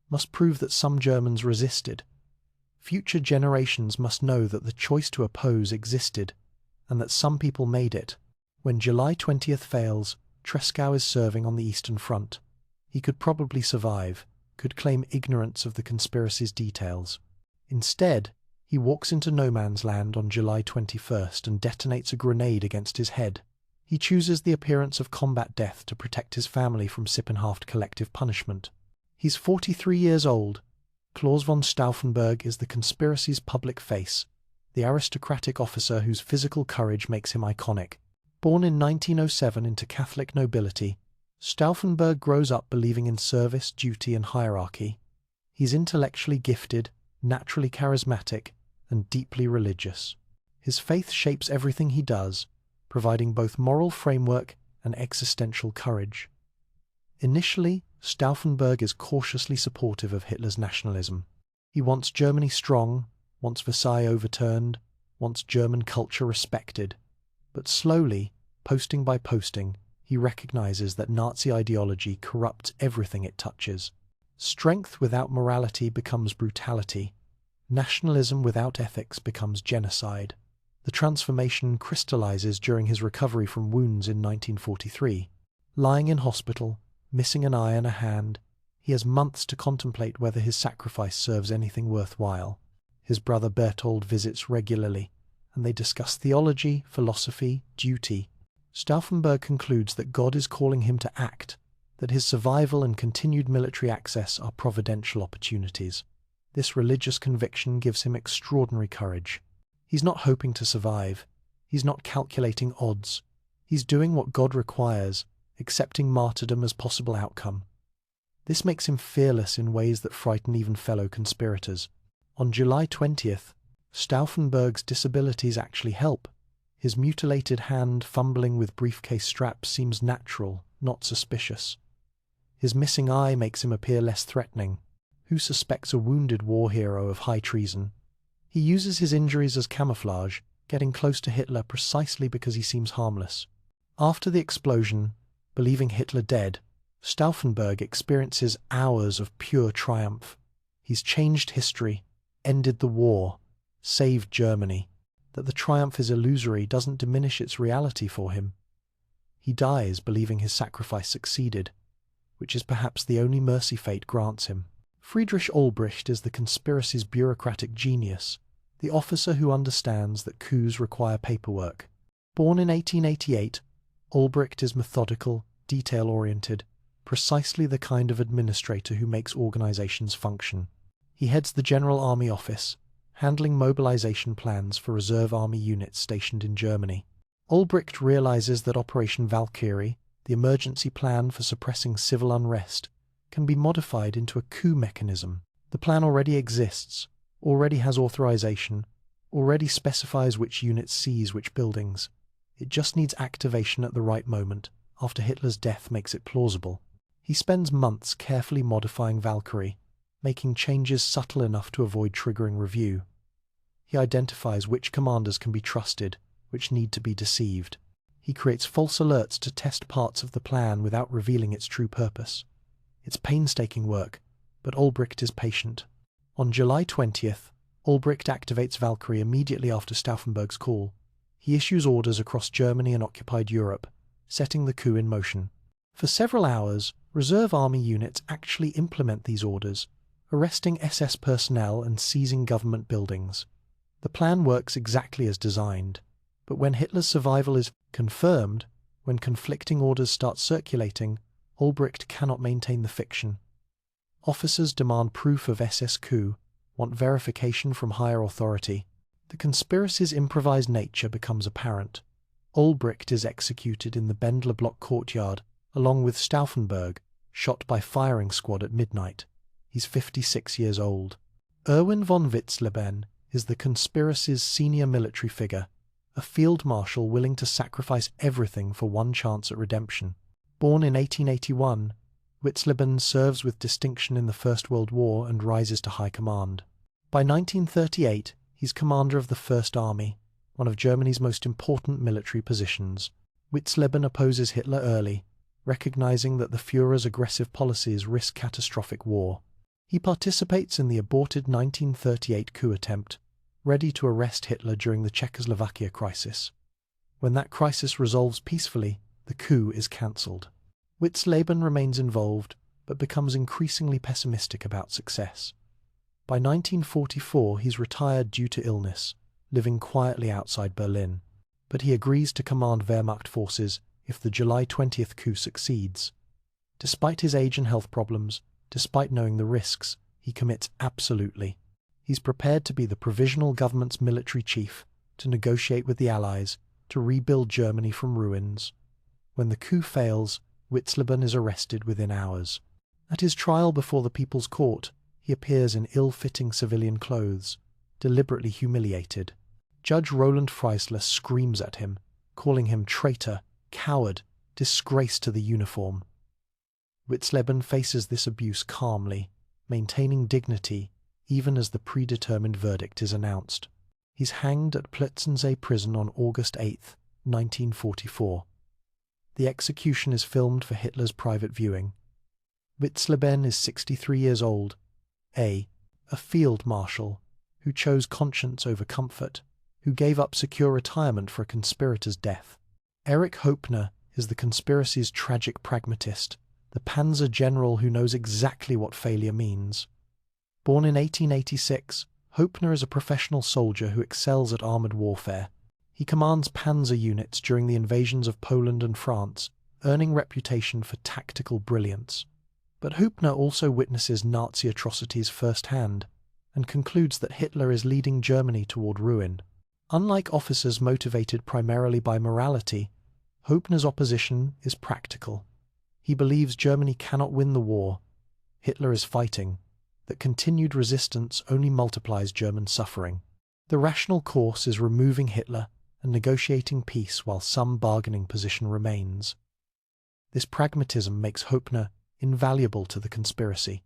must prove that some Germans resisted. Future generations must know that the choice to oppose existed, and that some people made it. When July 20th fails, Tresckow is serving on the Eastern Front. He could probably survive, could claim ignorance of the conspiracy's details. Instead, he walks into no man's land on July 21st and detonates a grenade against his head. He chooses the appearance of combat death to protect his family from Sippenhaft collective punishment. He's 43 years old. Klaus von Stauffenberg is the conspiracy's public face, the aristocratic officer whose physical courage makes him iconic. Born in 1907 into Catholic nobility, Stauffenberg grows up believing in service, duty, and hierarchy. He's intellectually gifted, naturally charismatic, and deeply religious. His faith shapes everything he does, providing both moral framework and existential courage. Initially, Stauffenberg is cautiously supportive of Hitler's nationalism. He wants Germany strong, wants Versailles overturned, wants German culture respected. But slowly, posting by posting, he recognizes that Nazi ideology corrupts everything it touches. Strength without morality becomes brutality. Nationalism without ethics becomes genocide. The transformation crystallizes during his recovery from wounds in 1943. Lying in hospital, missing an eye and a hand, he has months to contemplate whether his sacrifice serves anything worthwhile. His brother Berthold visits regularly, and they discuss theology, philosophy, duty. Stauffenberg concludes that God is calling him to act, that his survival and continued military access are providential opportunities. This religious conviction gives him extraordinary courage. He's not hoping to survive. He's not calculating odds. He's doing what God requires, accepting martyrdom as possible outcome. This makes him fearless in ways that frighten even fellow conspirators. On July 20th, Stauffenberg's disabilities actually help. His mutilated hand fumbling with briefcase straps seems natural, not suspicious. His missing eye makes him appear less threatening. Who suspects a wounded war hero of high treason? He uses his injuries as camouflage, getting close to Hitler precisely because he seems harmless. After the explosion, believing Hitler dead, Stauffenberg experiences hours of pure triumph. He's changed history, ended the war, saved Germany. That the triumph is illusory doesn't diminish its reality for him. He dies believing his sacrifice succeeded, which is perhaps the only mercy fate grants him. Friedrich Olbricht is the conspiracy's bureaucratic genius, the officer who understands that coups require paperwork. Born in 1888, Olbricht is methodical, detail-oriented, precisely the kind of administrator who makes organizations function. He heads the General Army Office, handling mobilization plans for reserve army units stationed in Germany. Olbricht realizes that Operation Valkyrie, the emergency plan for suppressing civil unrest, can be modified into a coup mechanism. The plan already exists, already has authorization, already specifies which units seize which buildings. It just needs activation at the right moment, after Hitler's death makes it plausible. He spends months carefully modifying Valkyrie, making changes subtle enough to avoid triggering review. He identifies which commanders can be trusted, which need to be deceived. He creates false alerts to test parts of the plan without revealing its true purpose. It's painstaking work, but Olbricht is patient. On July 20th, Olbricht activates Valkyrie immediately after Stauffenberg's call. He issues orders across Germany and occupied Europe, setting the coup in motion. For several hours, reserve army units actually implement these orders, arresting SS personnel and seizing government buildings. The plan works exactly as designed, but when Hitler's survival is confirmed, when conflicting orders start circulating, Olbricht cannot maintain the fiction. Officers demand proof of SS coup, want verification from higher authority. The conspiracy's improvised nature becomes apparent. Olbricht is executed in the Bendler Block courtyard, along with Stauffenberg, shot by firing squad at midnight. He's 56 years old. Erwin von Witzleben is the conspiracy's senior military figure, a field marshal willing to sacrifice everything for one chance at redemption. Born in 1881, Witzleben serves with distinction in the First World War and rises to high command. By 1938, he's commander of the First Army, one of Germany's most important military positions. Witzleben opposes Hitler early, recognizing that the Führer's aggressive policies risk catastrophic war. He participates in the aborted 1938 coup attempt, ready to arrest Hitler during the Czechoslovakia crisis. When that crisis resolves peacefully, the coup is cancelled. Witzleben remains involved, but becomes increasingly pessimistic about success. By 1944, he's retired due to illness, living quietly outside Berlin, but he agrees to command Wehrmacht forces if the July 20th coup succeeds. Despite his age and health problems, despite knowing the risks, he commits absolutely. He's prepared to be the provisional government's military chief, to negotiate with the Allies, to rebuild Germany from ruins. When the coup fails, Witzleben is arrested within hours. At his trial before the People's Court, he appears in ill-fitting civilian clothes, deliberately humiliated. Judge Roland Freisler screams at him, calling him traitor, coward, disgrace to the uniform. Witzleben faces this abuse calmly, maintaining dignity even as the predetermined verdict is announced. He's hanged at Plötzensee prison on August 8, 1944. The execution is filmed for Hitler's private viewing. Witzleben is 63 years old, a field marshal who chose conscience over comfort, who gave up secure retirement for a conspirator's death. Erich Hoepner is the conspiracy's tragic pragmatist, the panzer general who knows exactly what failure means. Born in 1886, Hoepner is a professional soldier who excels at armoured warfare. He commands panzer units during the invasions of Poland and France, earning reputation for tactical brilliance. But Hoepner also witnesses Nazi atrocities firsthand, and concludes that Hitler is leading Germany toward ruin. Unlike officers motivated primarily by morality, Hoepner's opposition is practical. He believes Germany cannot win the war. Hitler is fighting, that continued resistance only multiplies German suffering. The rational course is removing Hitler and negotiating peace while some bargaining position remains. This pragmatism makes Hoepner invaluable to the conspiracy.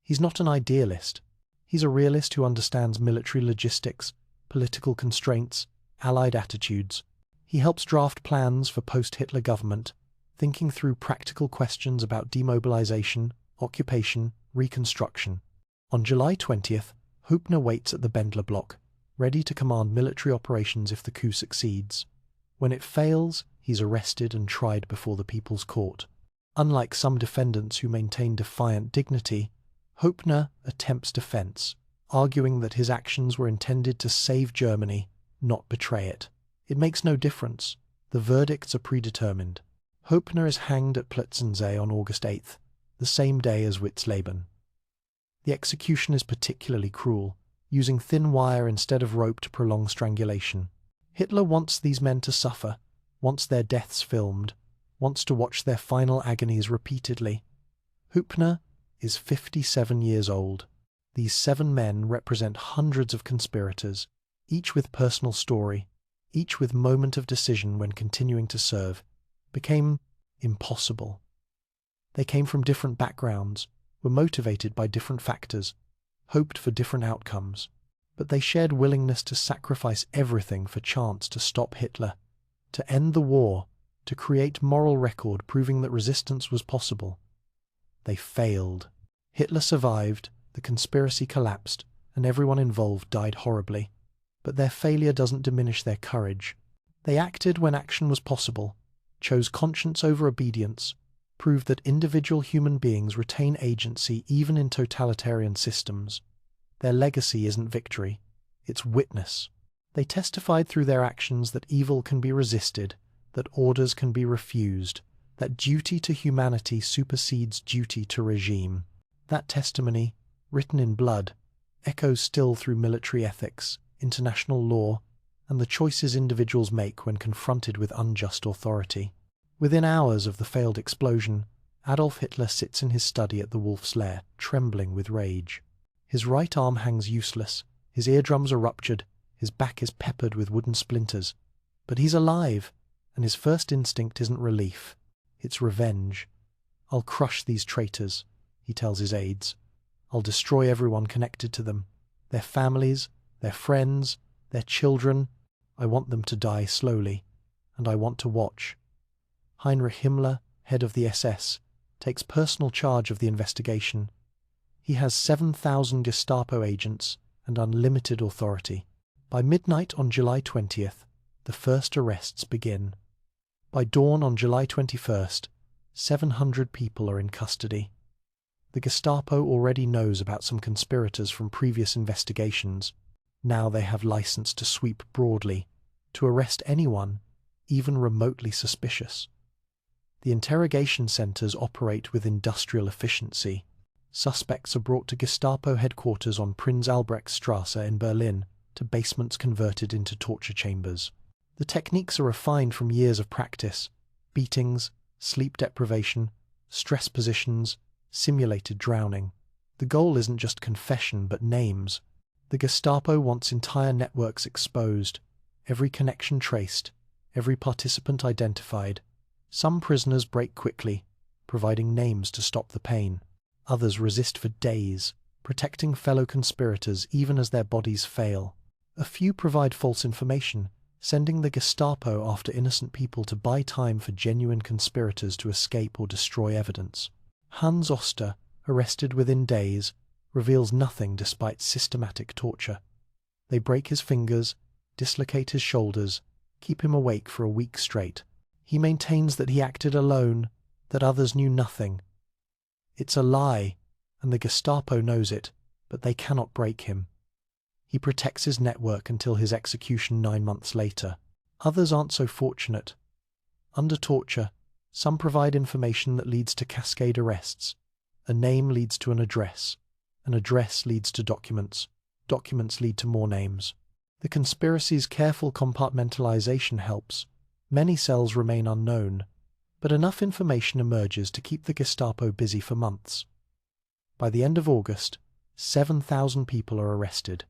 He's not an idealist. He's a realist who understands military logistics, political constraints, Allied attitudes. He helps draft plans for post-Hitler government, thinking through practical questions about demobilization, occupation, reconstruction. On July 20th, Hoepner waits at the Bendler block, ready to command military operations if the coup succeeds. When it fails, he's arrested and tried before the People's Court. Unlike some defendants who maintain defiant dignity, Hoepner attempts defense, arguing that his actions were intended to save Germany, not betray it. It makes no difference. The verdicts are predetermined. Hoepner is hanged at Plötzensee on August 8th, the same day as Witzleben. The execution is particularly cruel, using thin wire instead of rope to prolong strangulation. Hitler wants these men to suffer, wants their deaths filmed, wants to watch their final agonies repeatedly. Hoepner is 57 years old. These 7 men represent hundreds of conspirators, each with personal story, each with moment of decision when continuing to serve, became impossible. They came from different backgrounds, were motivated by different factors, hoped for different outcomes, but they shared willingness to sacrifice everything for chance to stop Hitler, to end the war, to create moral record proving that resistance was possible. They failed. Hitler survived, the conspiracy collapsed, and everyone involved died horribly. But their failure doesn't diminish their courage. They acted when action was possible, chose conscience over obedience, proved that individual human beings retain agency even in totalitarian systems. Their legacy isn't victory, it's witness. They testified through their actions that evil can be resisted, that orders can be refused, that duty to humanity supersedes duty to regime. That testimony, written in blood, echoes still through military ethics, international law, and the choices individuals make when confronted with unjust authority. Within hours of the failed explosion, Adolf Hitler sits in his study at the Wolf's Lair, trembling with rage. His right arm hangs useless, his eardrums are ruptured, his back is peppered with wooden splinters. But he's alive, and his first instinct isn't relief, it's revenge. "I'll crush these traitors," he tells his aides. "I'll destroy everyone connected to them, their families, their friends, their children. I want them to die slowly, and I want to watch." Heinrich Himmler, head of the SS, takes personal charge of the investigation. He has 7,000 Gestapo agents and unlimited authority. By midnight on July 20th, the first arrests begin. By dawn on July 21st, 700 people are in custody. The Gestapo already knows about some conspirators from previous investigations. Now they have license to sweep broadly, to arrest anyone, even remotely suspicious. The interrogation centers operate with industrial efficiency. Suspects are brought to Gestapo headquarters on Prinz Albrechtstrasse in Berlin, to basements converted into torture chambers. The techniques are refined from years of practice: beatings, sleep deprivation, stress positions, simulated drowning. The goal isn't just confession, but names. The Gestapo wants entire networks exposed, every connection traced, every participant identified. Some prisoners break quickly, providing names to stop the pain. Others resist for days, protecting fellow conspirators even as their bodies fail. A few provide false information, sending the Gestapo after innocent people to buy time for genuine conspirators to escape or destroy evidence. Hans Oster, arrested within days, reveals nothing despite systematic torture. They break his fingers, dislocate his shoulders, keep him awake for a week straight. He maintains that he acted alone, that others knew nothing. It's a lie, and the Gestapo knows it, but they cannot break him. He protects his network until his execution 9 months later. Others aren't so fortunate. Under torture, some provide information that leads to cascade arrests. A name leads to an address leads to documents lead to more names. The conspiracy's careful compartmentalization helps. Many cells remain unknown, but enough information emerges to keep the Gestapo busy for months. By the end of August, 7,000 people are arrested.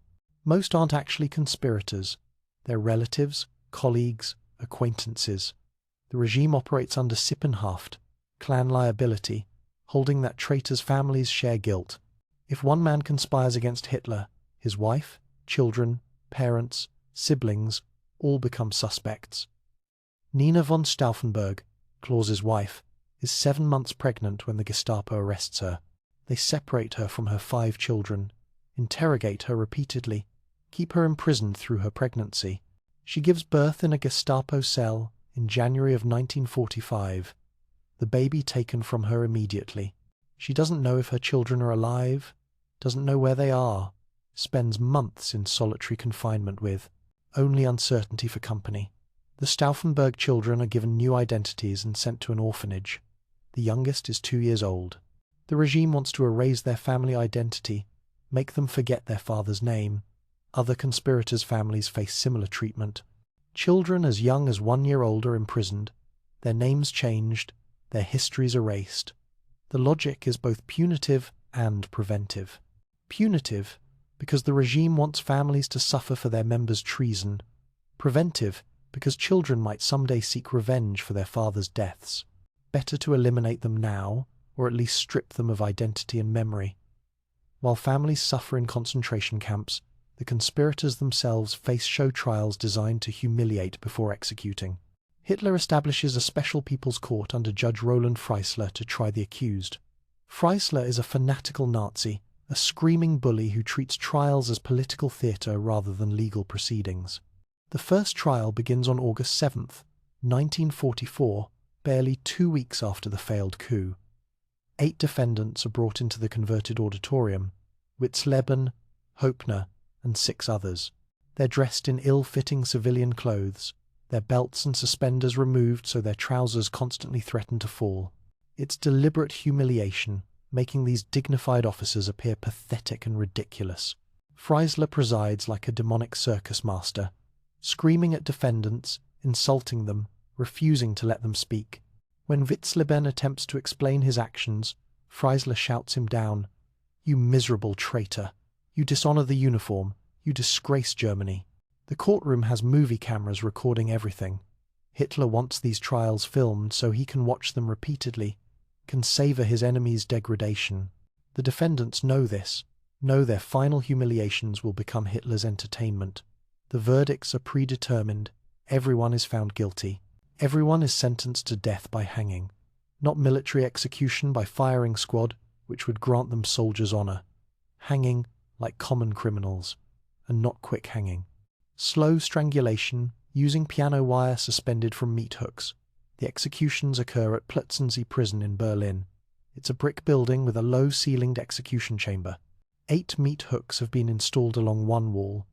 Most aren't actually conspirators. They're relatives, colleagues, acquaintances. The regime operates under Sippenhaft, clan liability, holding that traitors' families share guilt. If one man conspires against Hitler, his wife, children, parents, siblings, all become suspects. Nina von Stauffenberg, Claus's wife, is 7 months pregnant when the Gestapo arrests her. They separate her from her 5 children, interrogate her repeatedly, keep her imprisoned through her pregnancy. She gives birth in a Gestapo cell in January of 1945, the baby taken from her immediately. She doesn't know if her children are alive, doesn't know where they are, spends months in solitary confinement with only uncertainty for company. The Stauffenberg children are given new identities and sent to an orphanage. The youngest is 2 years old. The regime wants to erase their family identity, make them forget their father's name. Other conspirators' families face similar treatment. Children as young as 1 year old are imprisoned, their names changed, their histories erased. The logic is both punitive and preventive. Punitive, because the regime wants families to suffer for their members' treason. Preventive, because children might someday seek revenge for their father's deaths. Better to eliminate them now, or at least strip them of identity and memory. While families suffer in concentration camps, the conspirators themselves face show trials designed to humiliate before executing. Hitler establishes a special people's court under Judge Roland Freisler to try the accused. Freisler is a fanatical Nazi, a screaming bully who treats trials as political theatre rather than legal proceedings. The first trial begins on August 7th, 1944, barely 2 weeks after the failed coup. 8 defendants are brought into the converted auditorium: Witzleben, Hoepner, and 6 others. They're dressed in ill-fitting civilian clothes, their belts and suspenders removed so their trousers constantly threaten to fall. It's deliberate humiliation, making these dignified officers appear pathetic and ridiculous. Freisler presides like a demonic circus master, screaming at defendants, insulting them, refusing to let them speak. When Witzleben attempts to explain his actions, Freisler shouts him down. "You miserable traitor! You dishonor the uniform! You disgrace Germany!" The courtroom has movie cameras recording everything. Hitler wants these trials filmed so he can watch them repeatedly, can savor his enemy's degradation. The defendants know this, know their final humiliations will become Hitler's entertainment. The verdicts are predetermined. Everyone is found guilty. Everyone is sentenced to death by hanging. Not military execution by firing squad, which would grant them soldiers' honor. Hanging like common criminals, and not quick hanging. Slow strangulation, using piano wire suspended from meat hooks. The executions occur at Plötzensee prison in Berlin. It's a brick building with a low-ceilinged execution chamber. 8 meat hooks have been installed along one wall.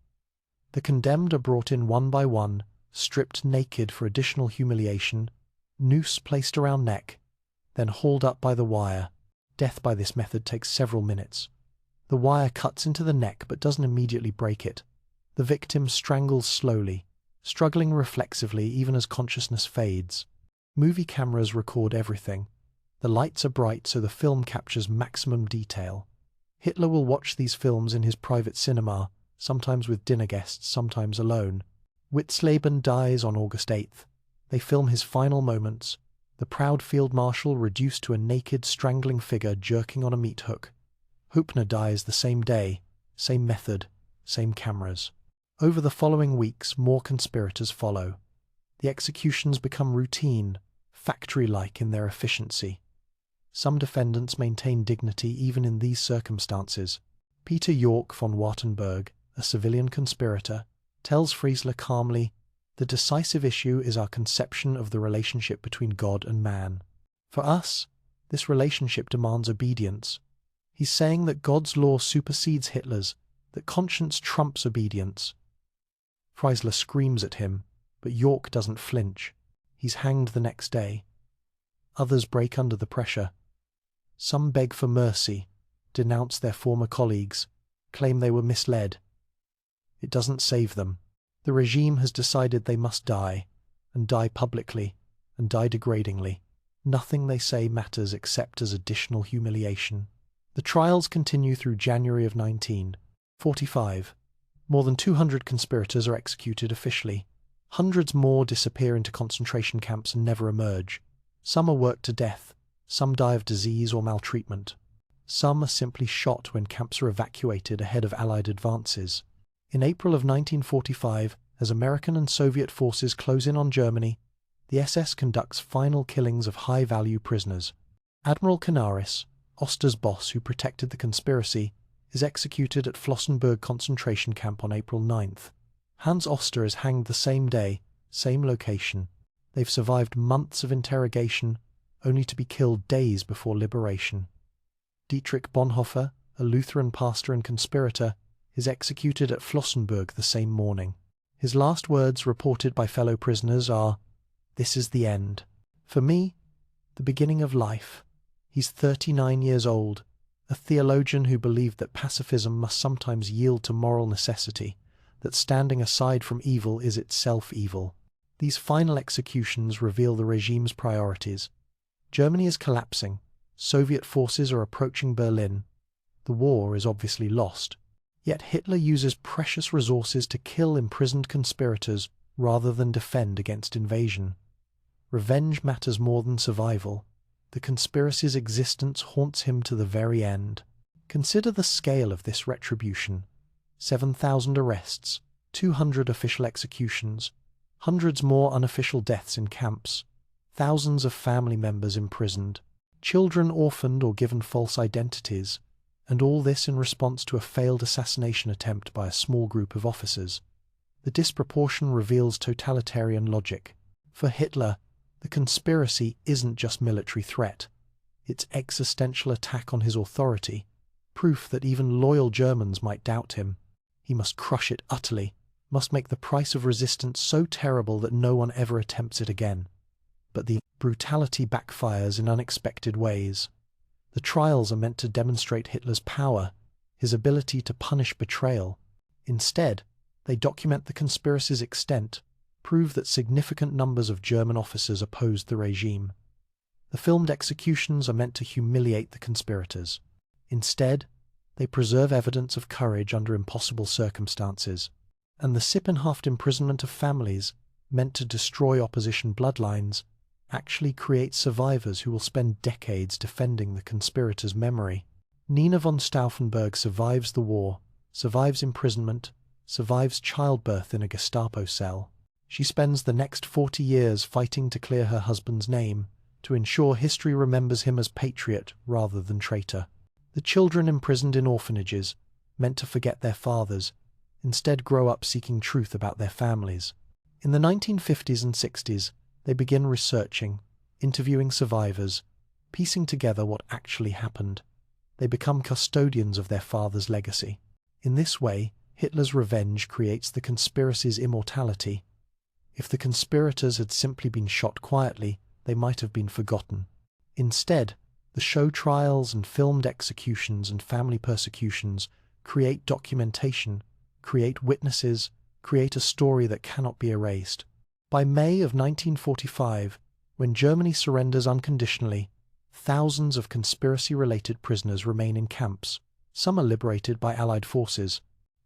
The condemned are brought in one by one, stripped naked for additional humiliation, noose placed around neck, then hauled up by the wire. Death by this method takes several minutes. The wire cuts into the neck but doesn't immediately break it. The victim strangles slowly, struggling reflexively even as consciousness fades. Movie cameras record everything. The lights are bright so the film captures maximum detail. Hitler will watch these films in his private cinema, sometimes with dinner guests, sometimes alone. Witzleben dies on August 8th. They film his final moments. The proud field marshal reduced to a naked, strangling figure jerking on a meat hook. Hoopner dies the same day, same method, same cameras. Over the following weeks, more conspirators follow. The executions become routine, factory-like in their efficiency. Some defendants maintain dignity even in these circumstances. Peter York von Wartenberg, a civilian conspirator, tells Friesler calmly, "The decisive issue is our conception of the relationship between God and man. For us, this relationship demands obedience." He's saying that God's law supersedes Hitler's, that conscience trumps obedience. Friesler screams at him, but York doesn't flinch. He's hanged the next day. Others break under the pressure. Some beg for mercy, denounce their former colleagues, claim they were misled. It doesn't save them. The regime has decided they must die, and die publicly, and die degradingly. Nothing they say matters except as additional humiliation. The trials continue through January of 1945. More than 200 conspirators are executed officially. Hundreds more disappear into concentration camps and never emerge. Some are worked to death. Some die of disease or maltreatment. Some are simply shot when camps are evacuated ahead of Allied advances. In April of 1945, as American and Soviet forces close in on Germany, the SS conducts final killings of high-value prisoners. Admiral Canaris, Oster's boss who protected the conspiracy, is executed at Flossenbürg concentration camp on April 9th. Hans Oster is hanged the same day, same location. They've survived months of interrogation, only to be killed days before liberation. Dietrich Bonhoeffer, a Lutheran pastor and conspirator, is executed at Flossenbürg the same morning. His last words reported by fellow prisoners are, "This is the end. For me, the beginning of life." He's 39 years old, a theologian who believed that pacifism must sometimes yield to moral necessity, that standing aside from evil is itself evil. These final executions reveal the regime's priorities. Germany is collapsing. Soviet forces are approaching Berlin. The war is obviously lost. Yet Hitler uses precious resources to kill imprisoned conspirators rather than defend against invasion. Revenge matters more than survival. The conspiracy's existence haunts him to the very end. Consider the scale of this retribution. 7,000 arrests, 200 official executions, hundreds more unofficial deaths in camps, thousands of family members imprisoned, children orphaned or given false identities, and all this in response to a failed assassination attempt by a small group of officers. The disproportion reveals totalitarian logic. For Hitler, the conspiracy isn't just military threat. It's existential attack on his authority, proof that even loyal Germans might doubt him. He must crush it utterly, must make the price of resistance so terrible that no one ever attempts it again. But the brutality backfires in unexpected ways. The trials are meant to demonstrate Hitler's power, his ability to punish betrayal. Instead, they document the conspiracy's extent, prove that significant numbers of German officers opposed the regime. The filmed executions are meant to humiliate the conspirators. Instead, they preserve evidence of courage under impossible circumstances. And the Sippenhaft imprisonment of families, meant to destroy opposition bloodlines, actually create survivors who will spend decades defending the conspirators' memory. Nina von Stauffenberg survives the war, survives imprisonment, survives childbirth in a Gestapo cell. She spends the next 40 years fighting to clear her husband's name, to ensure history remembers him as patriot rather than traitor. The children imprisoned in orphanages, meant to forget their fathers, instead grow up seeking truth about their families. In the 1950s and 60s, they begin researching, interviewing survivors, piecing together what actually happened. They become custodians of their father's legacy. In this way, Hitler's revenge creates the conspiracy's immortality. If the conspirators had simply been shot quietly, they might have been forgotten. Instead, the show trials and filmed executions and family persecutions create documentation, create witnesses, create a story that cannot be erased. By May of 1945, when Germany surrenders unconditionally, thousands of conspiracy-related prisoners remain in camps. Some are liberated by Allied forces.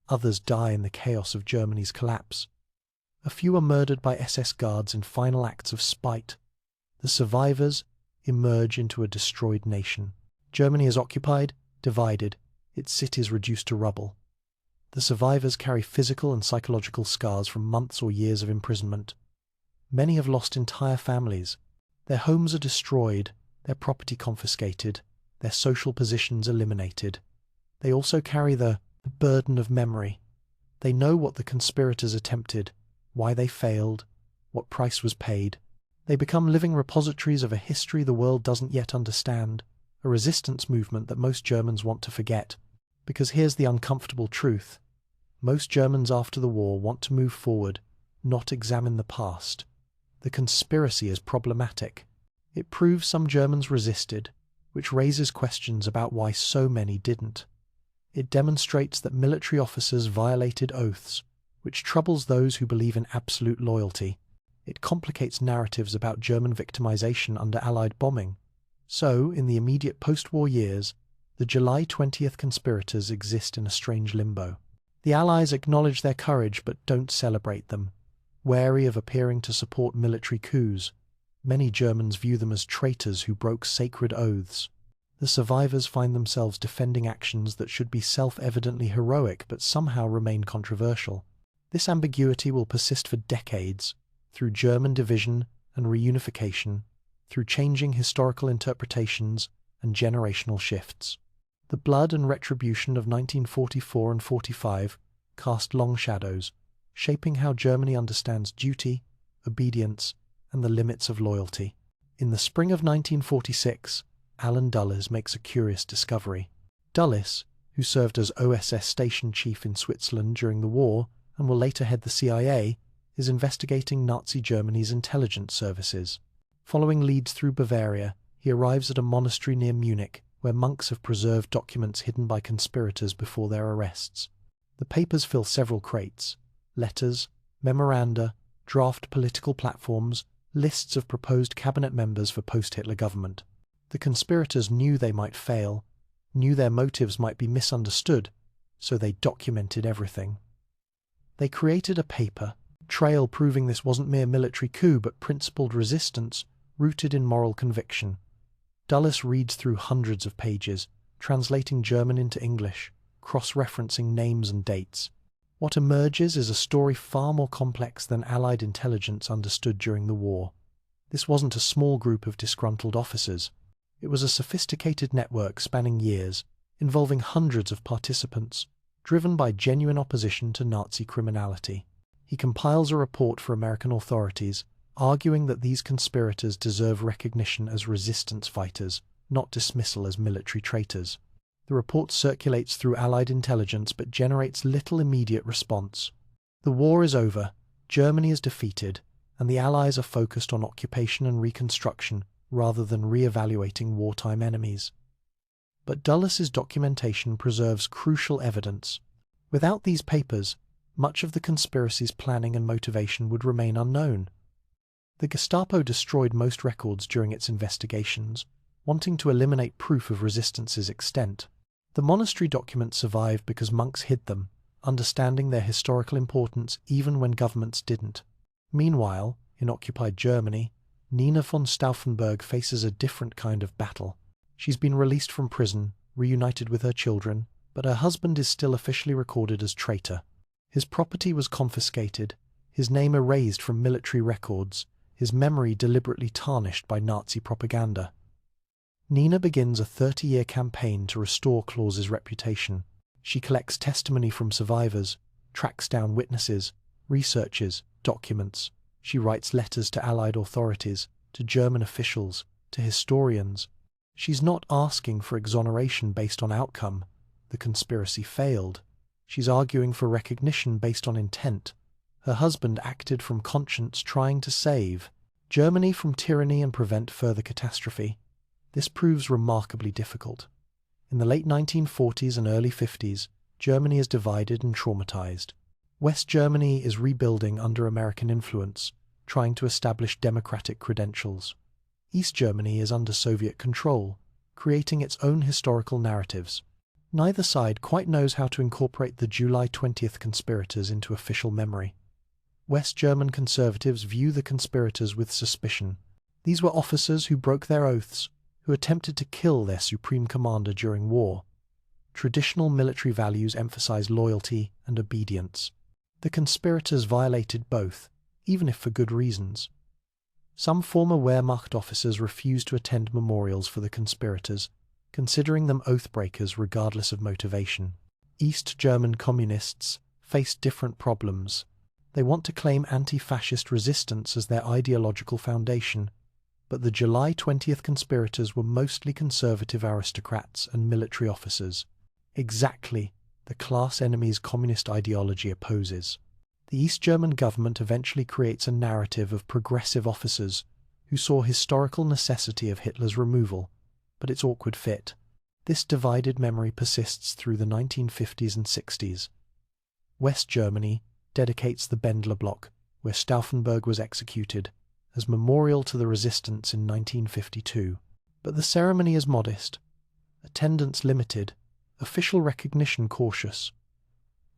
Others die in the chaos of Germany's collapse. A few are murdered by SS guards in final acts of spite. The survivors emerge into a destroyed nation. Germany is occupied, divided, its cities reduced to rubble. The survivors carry physical and psychological scars from months or years of imprisonment. Many have lost entire families. Their homes are destroyed, their property confiscated, their social positions eliminated. They also carry the burden of memory. They know what the conspirators attempted, why they failed, what price was paid. They become living repositories of a history the world doesn't yet understand, a resistance movement that most Germans want to forget. Because here's the uncomfortable truth. Most Germans after the war want to move forward, not examine the past. The conspiracy is problematic. It proves some Germans resisted, which raises questions about why so many didn't. It demonstrates that military officers violated oaths, which troubles those who believe in absolute loyalty. It complicates narratives about German victimization under Allied bombing. So, in the immediate post-war years, the July 20th conspirators exist in a strange limbo. The Allies acknowledge their courage but don't celebrate them, wary of appearing to support military coups. Many Germans view them as traitors who broke sacred oaths. The survivors find themselves defending actions that should be self-evidently heroic but somehow remain controversial. This ambiguity will persist for decades, through German division and reunification, through changing historical interpretations and generational shifts. The blood and retribution of 1944 and 45 cast long shadows, shaping how Germany understands duty, obedience, and the limits of loyalty. In the spring of 1946, Alan Dulles makes a curious discovery. Dulles, who served as OSS station chief in Switzerland during the war and will later head the CIA, is investigating Nazi Germany's intelligence services. Following leads through Bavaria, he arrives at a monastery near Munich, where monks have preserved documents hidden by conspirators before their arrests. The papers fill several crates: letters, memoranda, draft political platforms, lists of proposed cabinet members for post-Hitler government. The conspirators knew they might fail, knew their motives might be misunderstood, so they documented everything. They created a paper trail proving this wasn't mere military coup but principled resistance rooted in moral conviction. Dulles reads through hundreds of pages, translating German into English, cross-referencing names and dates. What emerges is a story far more complex than Allied intelligence understood during the war. This wasn't a small group of disgruntled officers. It was a sophisticated network spanning years, involving hundreds of participants, driven by genuine opposition to Nazi criminality. He compiles a report for American authorities, arguing that these conspirators deserve recognition as resistance fighters, not dismissal as military traitors. The report circulates through Allied intelligence but generates little immediate response. The war is over, Germany is defeated, and the Allies are focused on occupation and reconstruction rather than re-evaluating wartime enemies. But Dulles's documentation preserves crucial evidence. Without these papers, much of the conspiracy's planning and motivation would remain unknown. The Gestapo destroyed most records during its investigations, wanting to eliminate proof of resistance's extent. The monastery documents survived because monks hid them, understanding their historical importance even when governments didn't. Meanwhile, in occupied Germany, Nina von Stauffenberg faces a different kind of battle. She's been released from prison, reunited with her children, but her husband is still officially recorded as traitor. His property was confiscated, his name erased from military records, his memory deliberately tarnished by Nazi propaganda. Nina begins a 30-year campaign to restore Claus's reputation. She collects testimony from survivors, tracks down witnesses, researches, documents. She writes letters to Allied authorities, to German officials, to historians. She's not asking for exoneration based on outcome. The conspiracy failed. She's arguing for recognition based on intent. Her husband acted from conscience, trying to save Germany from tyranny and prevent further catastrophe. This proves remarkably difficult. In the late 1940s and early 50s, Germany is divided and traumatized. West Germany is rebuilding under American influence, trying to establish democratic credentials. East Germany is under Soviet control, creating its own historical narratives. Neither side quite knows how to incorporate the July 20th conspirators into official memory. West German conservatives view the conspirators with suspicion. These were officers who broke their oaths, who attempted to kill their supreme commander during war. Traditional military values emphasize loyalty and obedience. The conspirators violated both, even if for good reasons. Some former Wehrmacht officers refused to attend memorials for the conspirators, considering them oath-breakers regardless of motivation. East German communists faced different problems. They want to claim anti-fascist resistance as their ideological foundation, but the July 20th conspirators were mostly conservative aristocrats and military officers. Exactly the class enemies communist ideology opposes. The East German government eventually creates a narrative of progressive officers who saw historical necessity of Hitler's removal, but its awkward fit. This divided memory persists through the 1950s and 60s. West Germany dedicates the Bendler Block, where Stauffenberg was executed, as memorial to the resistance in 1952. But the ceremony is modest, attendance limited, official recognition cautious.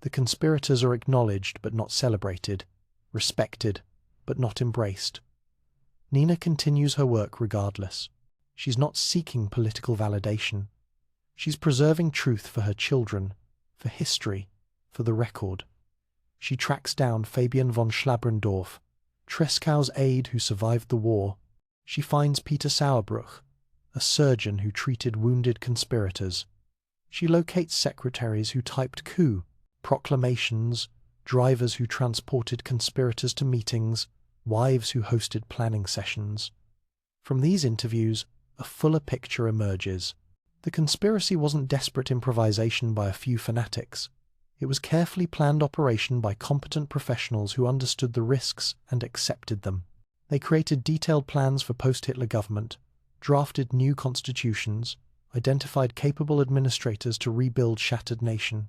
The conspirators are acknowledged but not celebrated, respected but not embraced. Nina continues her work regardless. She's not seeking political validation. She's preserving truth for her children, for history, for the record. She tracks down Fabian von Schlabrendorf, Trescow's aide who survived the war. She finds Peter Sauerbruch, a surgeon who treated wounded conspirators. She locates secretaries who typed coup proclamations, drivers who transported conspirators to meetings, wives who hosted planning sessions. From these interviews, a fuller picture emerges. The conspiracy wasn't desperate improvisation by a few fanatics. It was carefully planned operation by competent professionals who understood the risks and accepted them. They created detailed plans for post-Hitler government, drafted new constitutions, identified capable administrators to rebuild shattered nation.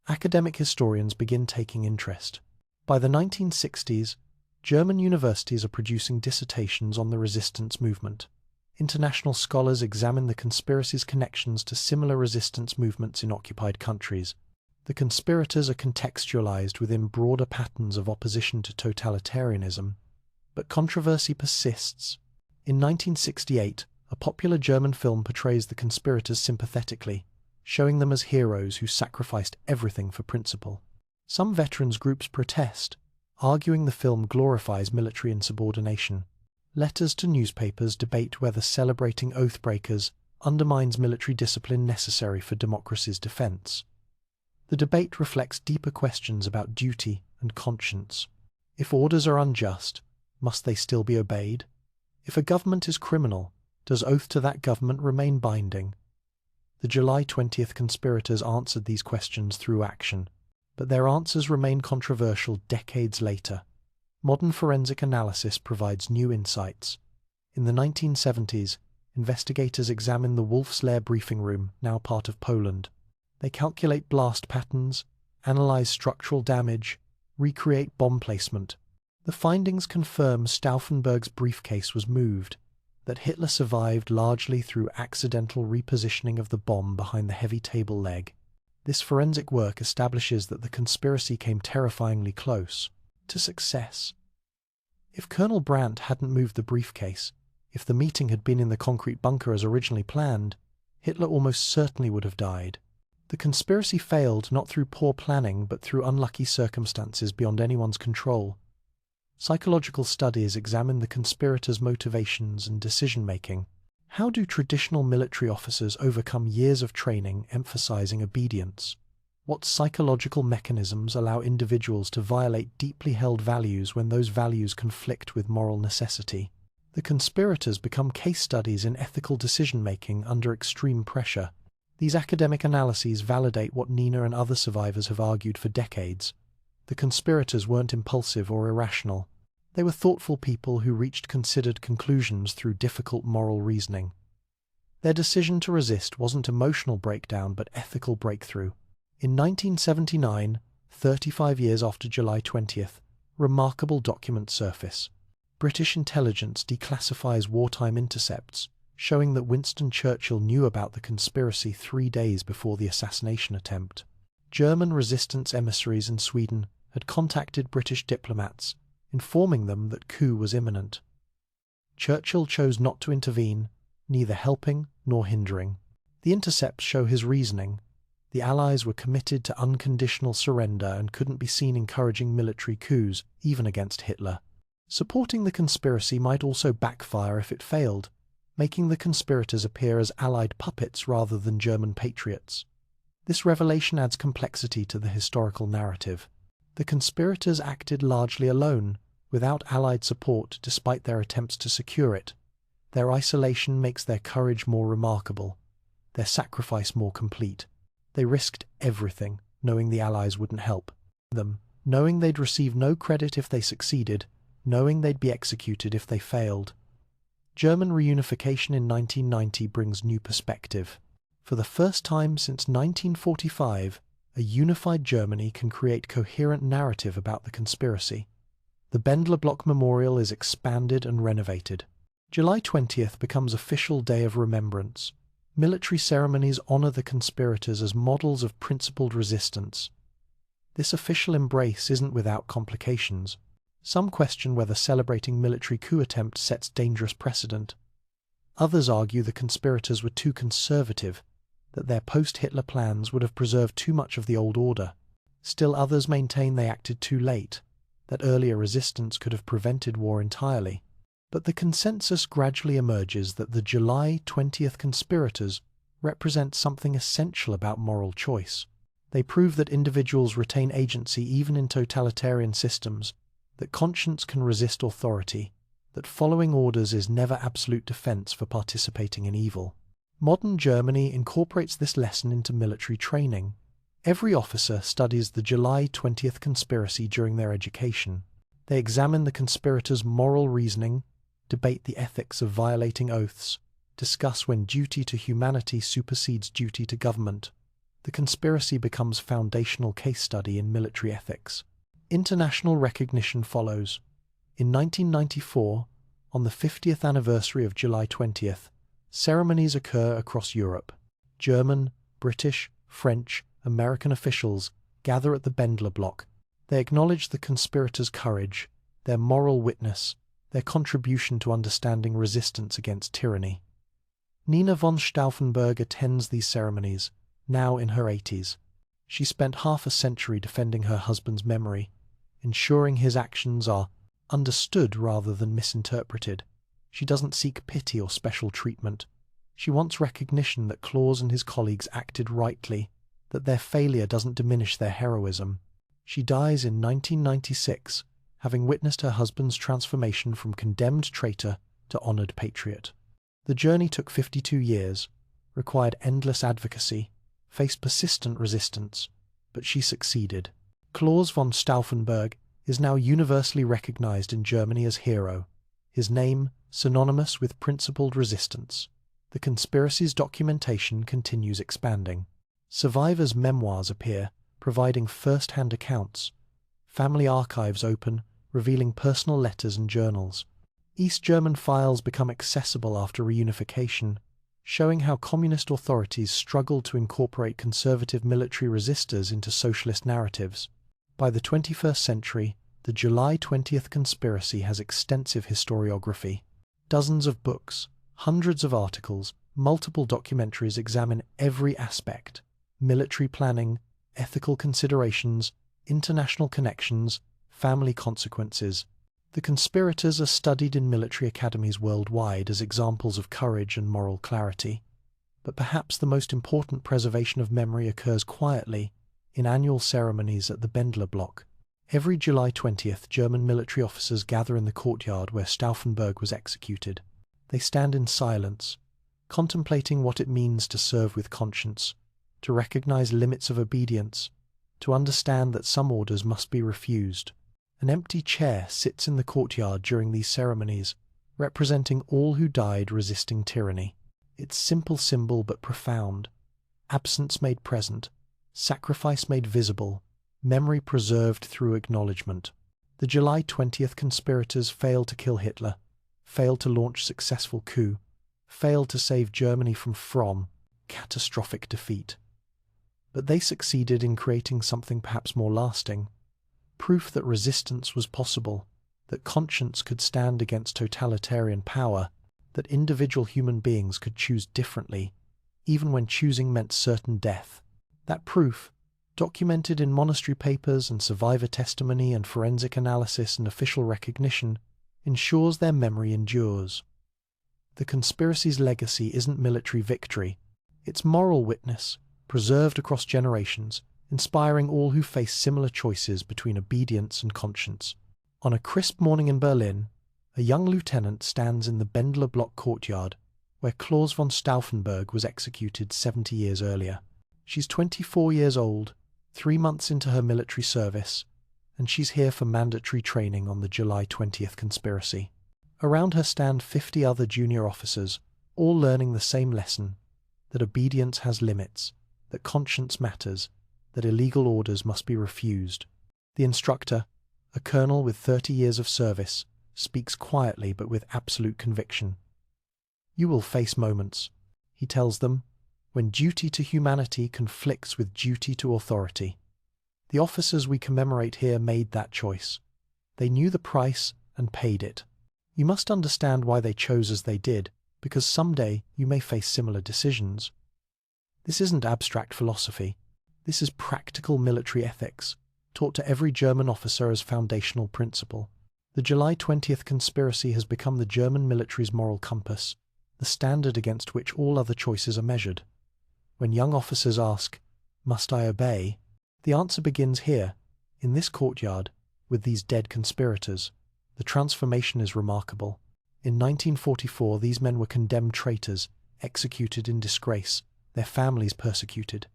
Academic historians begin taking interest. By the 1960s, German universities are producing dissertations on the resistance movement. International scholars examine the conspiracy's connections to similar resistance movements in occupied countries. The conspirators are contextualized within broader patterns of opposition to totalitarianism, but controversy persists. In 1968, a popular German film portrays the conspirators sympathetically, showing them as heroes who sacrificed everything for principle. Some veterans groups protest, arguing the film glorifies military insubordination. Letters to newspapers debate whether celebrating oath-breakers undermines military discipline necessary for democracy's defense. The debate reflects deeper questions about duty and conscience. If orders are unjust, must they still be obeyed? If a government is criminal, does oath to that government remain binding? The July 20th conspirators answered these questions through action, but their answers remain controversial decades later. Modern forensic analysis provides new insights. In the 1970s, investigators examined the Wolf's Lair briefing room, now part of Poland. They calculate blast patterns, analyze structural damage, recreate bomb placement. The findings confirm Stauffenberg's briefcase was moved, that Hitler survived largely through accidental repositioning of the bomb behind the heavy table leg. This forensic work establishes that the conspiracy came terrifyingly close to success. If Colonel Brandt hadn't moved the briefcase, if the meeting had been in the concrete bunker as originally planned, Hitler almost certainly would have died. The conspiracy failed not through poor planning but through unlucky circumstances beyond anyone's control. Psychological studies examine the conspirators' motivations and decision-making. How do traditional military officers overcome years of training emphasizing obedience? What psychological mechanisms allow individuals to violate deeply held values when those values conflict with moral necessity? The conspirators become case studies in ethical decision-making under extreme pressure. These academic analyses validate what Nina and other survivors have argued for decades. The conspirators weren't impulsive or irrational. They were thoughtful people who reached considered conclusions through difficult moral reasoning. Their decision to resist wasn't emotional breakdown but ethical breakthrough. In 1979, 35 years after July 20th, remarkable documents surface. British intelligence declassifies wartime intercepts, showing that Winston Churchill knew about the conspiracy 3 days before the assassination attempt. German resistance emissaries in Sweden had contacted British diplomats, informing them that coup was imminent. Churchill chose not to intervene, neither helping nor hindering. The intercepts show his reasoning. The Allies were committed to unconditional surrender and couldn't be seen encouraging military coups, even against Hitler. Supporting the conspiracy might also backfire if it failed, making the conspirators appear as Allied puppets rather than German patriots. This revelation adds complexity to the historical narrative. The conspirators acted largely alone, without Allied support despite their attempts to secure it. Their isolation makes their courage more remarkable, their sacrifice more complete. They risked everything, knowing the Allies wouldn't help them, knowing they'd receive no credit if they succeeded, knowing they'd be executed if they failed. German reunification in 1990 brings new perspective. For the first time since 1945, a unified Germany can create coherent narrative about the conspiracy. The Bendler Block Memorial is expanded and renovated. July 20th becomes official day of remembrance. Military ceremonies honor the conspirators as models of principled resistance. This official embrace isn't without complications. Some question whether celebrating military coup attempts sets dangerous precedent. Others argue the conspirators were too conservative, that their post-Hitler plans would have preserved too much of the old order. Still others maintain they acted too late, that earlier resistance could have prevented war entirely. But the consensus gradually emerges that the July 20th conspirators represent something essential about moral choice. They prove that individuals retain agency even in totalitarian systems, that conscience can resist authority, that following orders is never absolute defense for participating in evil. Modern Germany incorporates this lesson into military training. Every officer studies the July 20th conspiracy during their education. They examine the conspirators' moral reasoning, debate the ethics of violating oaths, discuss when duty to humanity supersedes duty to government. The conspiracy becomes foundational case study in military ethics. International recognition follows. In 1994, on the 50th anniversary of July 20th, ceremonies occur across Europe. German, British, French, American officials gather at the Bendler Block. They acknowledge the conspirators' courage, their moral witness, their contribution to understanding resistance against tyranny. Nina von Stauffenberg attends these ceremonies, now in her 80s. She spent half a century defending her husband's memory, ensuring his actions are understood rather than misinterpreted. She doesn't seek pity or special treatment. She wants recognition that Claus and his colleagues acted rightly, that their failure doesn't diminish their heroism. She dies in 1996, having witnessed her husband's transformation from condemned traitor to honored patriot. The journey took 52 years, required endless advocacy, faced persistent resistance, but she succeeded. Claus von Stauffenberg is now universally recognized in Germany as hero, his name synonymous with principled resistance. The conspiracy's documentation continues expanding. Survivors' memoirs appear, providing first-hand accounts. Family archives open, revealing personal letters and journals. East German files become accessible after reunification, showing how communist authorities struggled to incorporate conservative military resistors into socialist narratives. By the 21st century, the July 20th conspiracy has extensive historiography. Dozens of books, hundreds of articles, multiple documentaries examine every aspect: military planning, ethical considerations, international connections, family consequences. The conspirators are studied in military academies worldwide as examples of courage and moral clarity, but perhaps the most important preservation of memory occurs quietly in annual ceremonies at the Bendler block. Every July 20th, German military officers gather in the courtyard where Stauffenberg was executed. They stand in silence, contemplating what it means to serve with conscience, to recognize limits of obedience, to understand that some orders must be refused. An empty chair sits in the courtyard during these ceremonies, representing all who died resisting tyranny. Its simple symbol but profound. Absence made present, sacrifice made visible, memory preserved through acknowledgement. The July 20th conspirators failed to kill Hitler, failed to launch successful coup, failed to save Germany from catastrophic defeat. But they succeeded in creating something perhaps more lasting. Proof that resistance was possible, that conscience could stand against totalitarian power, that individual human beings could choose differently, even when choosing meant certain death. That proof, documented in monastery papers and survivor testimony and forensic analysis and official recognition, ensures their memory endures. The conspiracy's legacy isn't military victory, it's moral witness, preserved across generations, inspiring all who face similar choices between obedience and conscience. On a crisp morning in Berlin, a young lieutenant stands in the Bendler block courtyard, where Claus von Stauffenberg was executed 70 years earlier. She's 24 years old, 3 months into her military service, and she's here for mandatory training on the July 20th conspiracy. Around her stand 50 other junior officers, all learning the same lesson, that obedience has limits, that conscience matters, that illegal orders must be refused. The instructor, a colonel with 30 years of service, speaks quietly but with absolute conviction. You will face moments, he tells them, when duty to humanity conflicts with duty to authority. The officers we commemorate here made that choice. They knew the price and paid it. You must understand why they chose as they did, because someday you may face similar decisions. This isn't abstract philosophy. This is practical military ethics, taught to every German officer as foundational principle. The July 20th conspiracy has become the German military's moral compass, the standard against which all other choices are measured. When young officers ask, "Must I obey?" the answer begins here, in this courtyard, with these dead conspirators. The transformation is remarkable. In 1944, these men were condemned traitors, executed in disgrace, their families persecuted.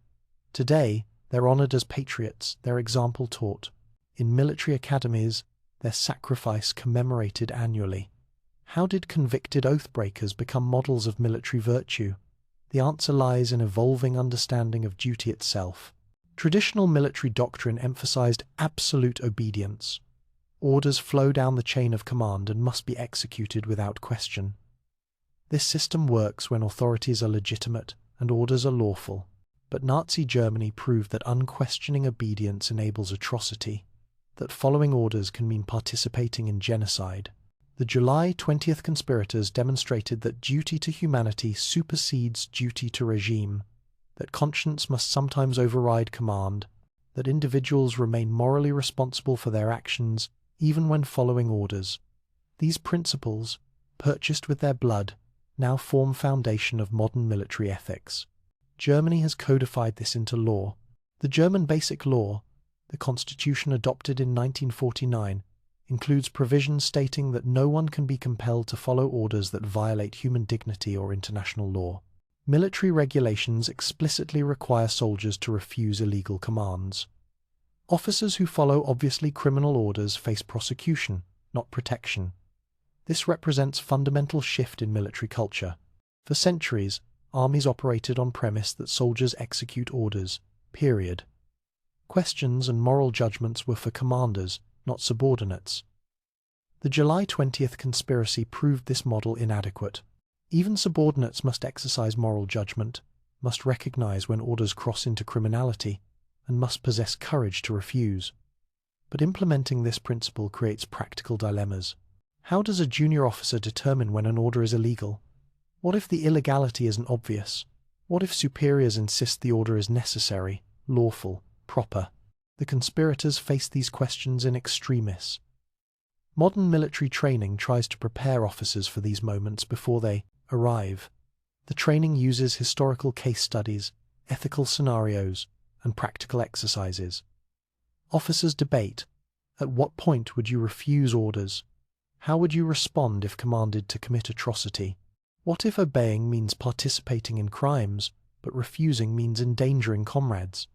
Today, they're honored as patriots, their example taught. In military academies, their sacrifice commemorated annually. How did convicted oath-breakers become models of military virtue? The answer lies in evolving understanding of duty itself. Traditional military doctrine emphasized absolute obedience. Orders flow down the chain of command and must be executed without question. This system works when authorities are legitimate and orders are lawful. But Nazi Germany proved that unquestioning obedience enables atrocity, that following orders can mean participating in genocide. The July 20th conspirators demonstrated that duty to humanity supersedes duty to regime, that conscience must sometimes override command, that individuals remain morally responsible for their actions even when following orders. These principles, purchased with their blood, now form foundation of modern military ethics. Germany has codified this into law. The German Basic Law, the constitution adopted in 1949, includes provisions stating that no one can be compelled to follow orders that violate human dignity or international law. Military regulations explicitly require soldiers to refuse illegal commands. Officers who follow obviously criminal orders face prosecution, not protection. This represents a fundamental shift in military culture. For centuries, armies operated on premise that soldiers execute orders, period. Questions and moral judgments were for commanders, not subordinates. The July 20th conspiracy proved this model inadequate. Even subordinates must exercise moral judgment, must recognize when orders cross into criminality, and must possess courage to refuse. But implementing this principle creates practical dilemmas. How does a junior officer determine when an order is illegal? What if the illegality isn't obvious? What if superiors insist the order is necessary, lawful, proper? The conspirators faced these questions in extremis. Modern military training tries to prepare officers for these moments before they arrive. The training uses historical case studies, ethical scenarios, and practical exercises. Officers debate: at what point would you refuse orders? How would you respond if commanded to commit atrocity? What if obeying means participating in crimes, but refusing means endangering comrades?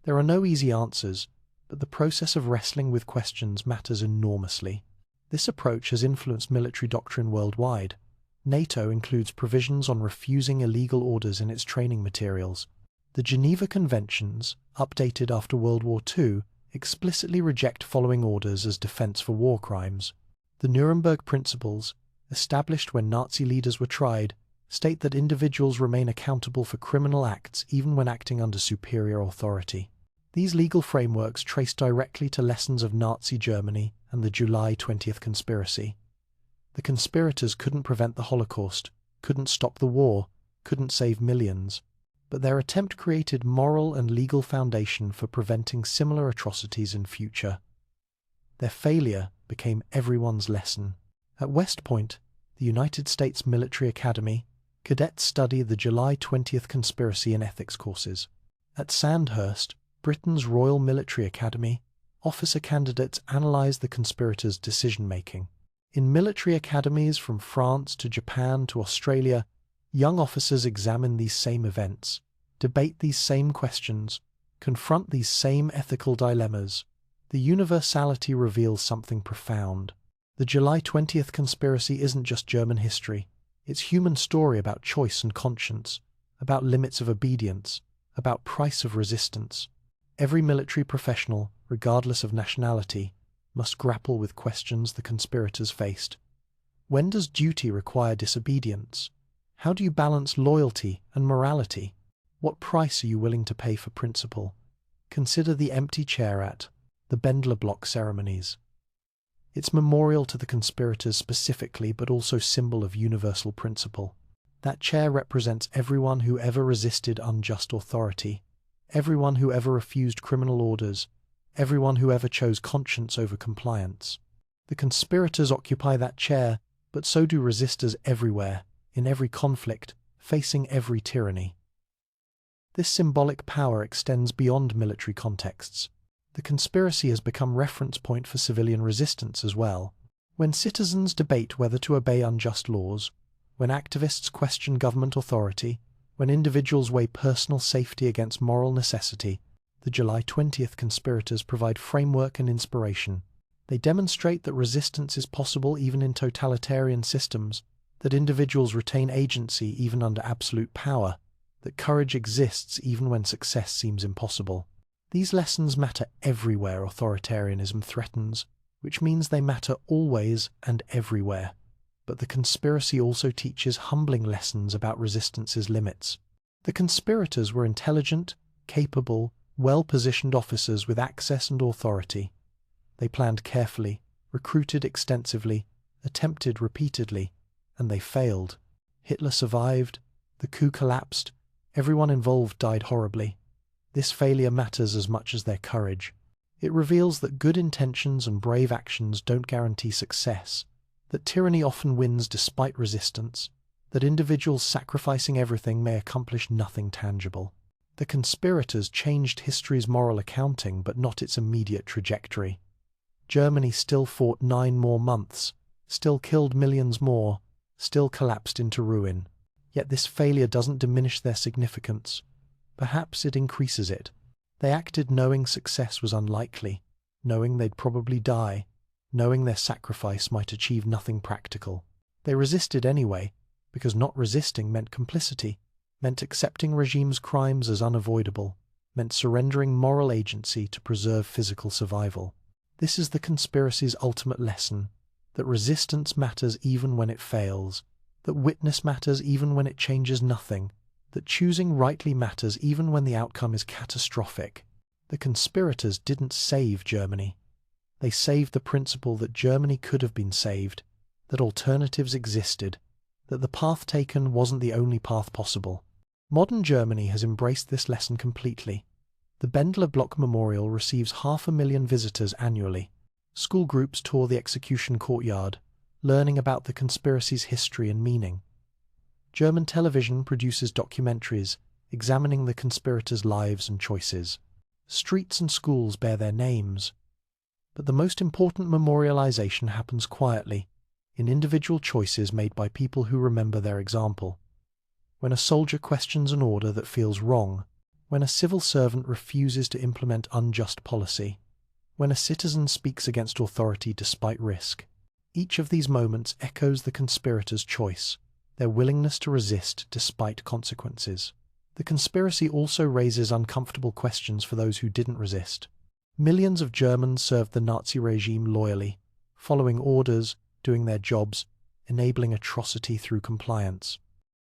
There are no easy answers, but the process of wrestling with questions matters enormously. This approach has influenced military doctrine worldwide. NATO includes provisions on refusing illegal orders in its training materials. The Geneva Conventions, updated after World War II, explicitly reject following orders as defense for war crimes. The Nuremberg Principles, established when Nazi leaders were tried, state that individuals remain accountable for criminal acts even when acting under superior authority. These legal frameworks trace directly to lessons of Nazi Germany and the July 20th conspiracy. The conspirators couldn't prevent the Holocaust, couldn't stop the war, couldn't save millions, but their attempt created moral and legal foundation for preventing similar atrocities in future. Their failure became everyone's lesson. At West Point, the United States Military Academy, cadets study the July 20th conspiracy and ethics courses. At Sandhurst, Britain's Royal Military Academy, officer candidates analyze the conspirators' decision-making. In military academies from France to Japan to Australia, young officers examine these same events, debate these same questions, confront these same ethical dilemmas. The universality reveals something profound. The July 20th conspiracy isn't just German history. It's human story about choice and conscience, about limits of obedience, about price of resistance. Every military professional, regardless of nationality, must grapple with questions the conspirators faced. When does duty require disobedience? How do you balance loyalty and morality? What price are you willing to pay for principle? Consider the empty chair at the Bendler Block ceremonies. It's memorial to the conspirators specifically, but also symbol of universal principle. That chair represents everyone who ever resisted unjust authority, everyone who ever refused criminal orders, everyone who ever chose conscience over compliance. The conspirators occupy that chair, but so do resistors everywhere, in every conflict, facing every tyranny. This symbolic power extends beyond military contexts. The conspiracy has become reference point for civilian resistance as well. When citizens debate whether to obey unjust laws, when activists question government authority, when individuals weigh personal safety against moral necessity, the July 20th conspirators provide framework and inspiration. They demonstrate that resistance is possible even in totalitarian systems, that individuals retain agency even under absolute power, that courage exists even when success seems impossible. These lessons matter everywhere authoritarianism threatens, which means they matter always and everywhere. But the conspiracy also teaches humbling lessons about resistance's limits. The conspirators were intelligent, capable, well-positioned officers with access and authority. They planned carefully, recruited extensively, attempted repeatedly, and they failed. Hitler survived, the coup collapsed, everyone involved died horribly. This failure matters as much as their courage. It reveals that good intentions and brave actions don't guarantee success, that tyranny often wins despite resistance, that individuals sacrificing everything may accomplish nothing tangible. The conspirators changed history's moral accounting, but not its immediate trajectory. Germany still fought 9 more months, still killed millions more, still collapsed into ruin. Yet this failure doesn't diminish their significance. Perhaps it increases it. They acted knowing success was unlikely, knowing they'd probably die, knowing their sacrifice might achieve nothing practical. They resisted anyway, because not resisting meant complicity, meant accepting regime's crimes as unavoidable, meant surrendering moral agency to preserve physical survival. This is the conspiracy's ultimate lesson, that resistance matters even when it fails, that witness matters even when it changes nothing, that choosing rightly matters even when the outcome is catastrophic. The conspirators didn't save Germany. They saved the principle that Germany could have been saved, that alternatives existed, that the path taken wasn't the only path possible. Modern Germany has embraced this lesson completely. The Bendler Block Memorial receives 500,000 visitors annually. School groups tour the execution courtyard, learning about the conspiracy's history and meaning. German television produces documentaries examining the conspirators' lives and choices. Streets and schools bear their names. But the most important memorialization happens quietly, in individual choices made by people who remember their example. When a soldier questions an order that feels wrong, when a civil servant refuses to implement unjust policy, when a citizen speaks against authority despite risk, each of these moments echoes the conspirators' choice, their willingness to resist despite consequences. The conspiracy also raises uncomfortable questions for those who didn't resist. Millions of Germans served the Nazi regime loyally, following orders, doing their jobs, enabling atrocity through compliance.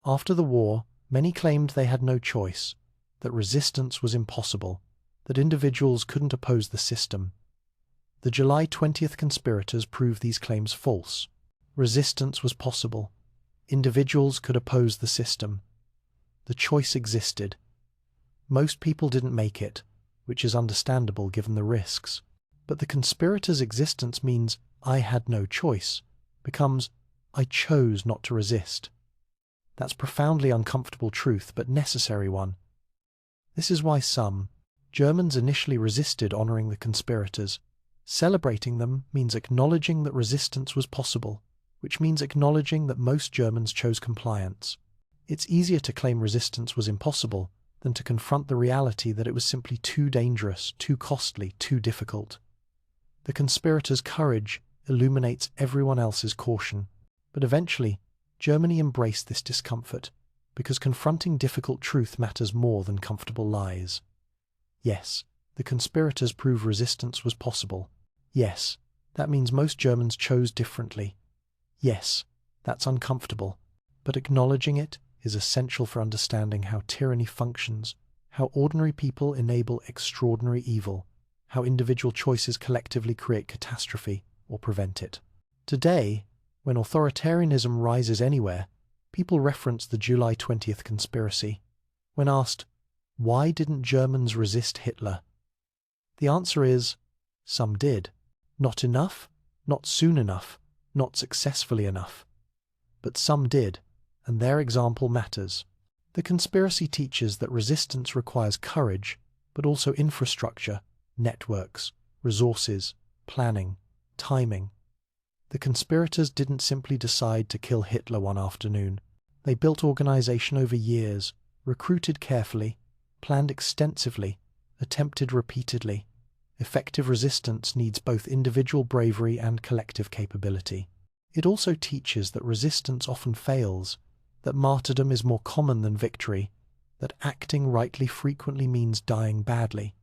After the war, many claimed they had no choice, that resistance was impossible, that individuals couldn't oppose the system. The July 20th conspirators proved these claims false. Resistance was possible. Individuals could oppose the system. The choice existed. Most people didn't make it, which is understandable given the risks. But the conspirators' existence means I had no choice, becomes I chose not to resist. That's profoundly uncomfortable truth, but necessary one. This is why some Germans initially resisted honoring the conspirators. Celebrating them means acknowledging that resistance was possible, which means acknowledging that most Germans chose compliance. It's easier to claim resistance was impossible than to confront the reality that it was simply too dangerous, too costly, too difficult. The conspirators' courage illuminates everyone else's caution. But eventually, Germany embraced this discomfort, because confronting difficult truth matters more than comfortable lies. Yes, the conspirators proved resistance was possible. Yes, that means most Germans chose differently. Yes, that's uncomfortable, but acknowledging it is essential for understanding how tyranny functions, how ordinary people enable extraordinary evil, how individual choices collectively create catastrophe or prevent it. Today, when authoritarianism rises anywhere, people reference the July 20th conspiracy. When asked, why didn't Germans resist Hitler? The answer is, some did. Not enough, not soon enough, not successfully enough. But some did, and their example matters. The conspiracy teaches that resistance requires courage, but also infrastructure, networks, resources, planning, timing. The conspirators didn't simply decide to kill Hitler one afternoon. They built organization over years, recruited carefully, planned extensively, attempted repeatedly. Effective resistance needs both individual bravery and collective capability. It also teaches that resistance often fails, that martyrdom is more common than victory, that acting rightly frequently means dying badly.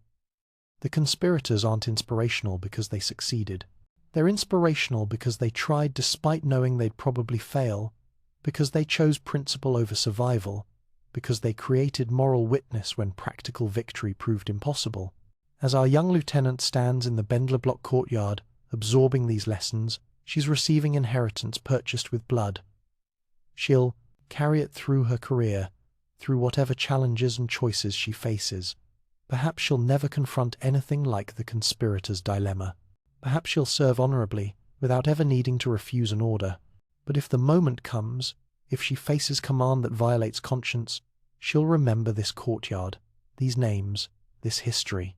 The conspirators aren't inspirational because they succeeded. They're inspirational because they tried despite knowing they'd probably fail, because they chose principle over survival, because they created moral witness when practical victory proved impossible. As our young lieutenant stands in the Bendler Block courtyard, absorbing these lessons, she's receiving inheritance purchased with blood. She'll carry it through her career, through whatever challenges and choices she faces. Perhaps she'll never confront anything like the conspirator's dilemma. Perhaps she'll serve honorably, without ever needing to refuse an order. But if the moment comes, if she faces command that violates conscience, she'll remember this courtyard, these names, this history.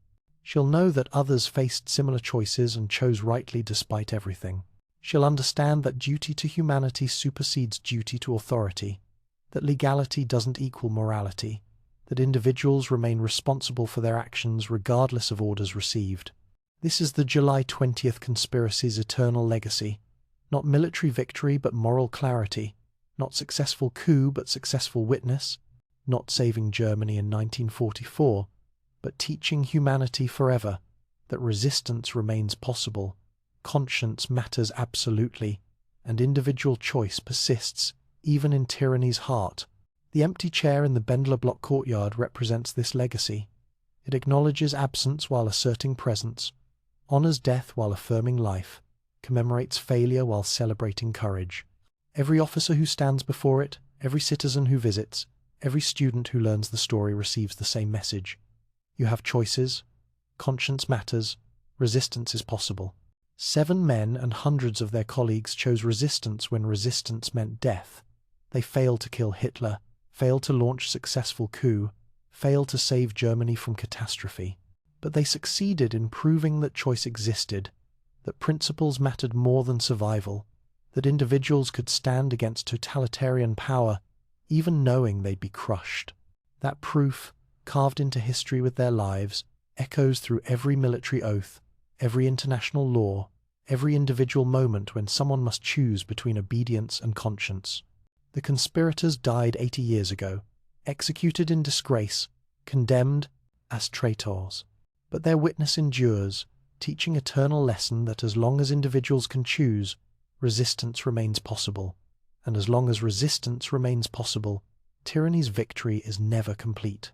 She'll know that others faced similar choices and chose rightly despite everything. She'll understand that duty to humanity supersedes duty to authority, that legality doesn't equal morality, that individuals remain responsible for their actions regardless of orders received. This is the July 20th conspiracy's eternal legacy. Not military victory but moral clarity, not successful coup but successful witness, not saving Germany in 1944, but teaching humanity forever that resistance remains possible, conscience matters absolutely, and individual choice persists even in tyranny's heart. The empty chair in the Bendler Block courtyard represents this legacy. It acknowledges absence while asserting presence, honors death while affirming life, commemorates failure while celebrating courage. Every officer who stands before it, every citizen who visits, every student who learns the story receives the same message. You have choices, conscience matters, resistance is possible. 7 men and hundreds of their colleagues chose resistance when resistance meant death. They failed to kill Hitler, failed to launch successful coup, failed to save Germany from catastrophe. But they succeeded in proving that choice existed, that principles mattered more than survival, that individuals could stand against totalitarian power, even knowing they'd be crushed. That proof, carved into history with their lives, echoes through every military oath, every international law, every individual moment when someone must choose between obedience and conscience. The conspirators died 80 years ago, executed in disgrace, condemned as traitors. But their witness endures, teaching eternal lesson that as long as individuals can choose, resistance remains possible. And as long as resistance remains possible, tyranny's victory is never complete.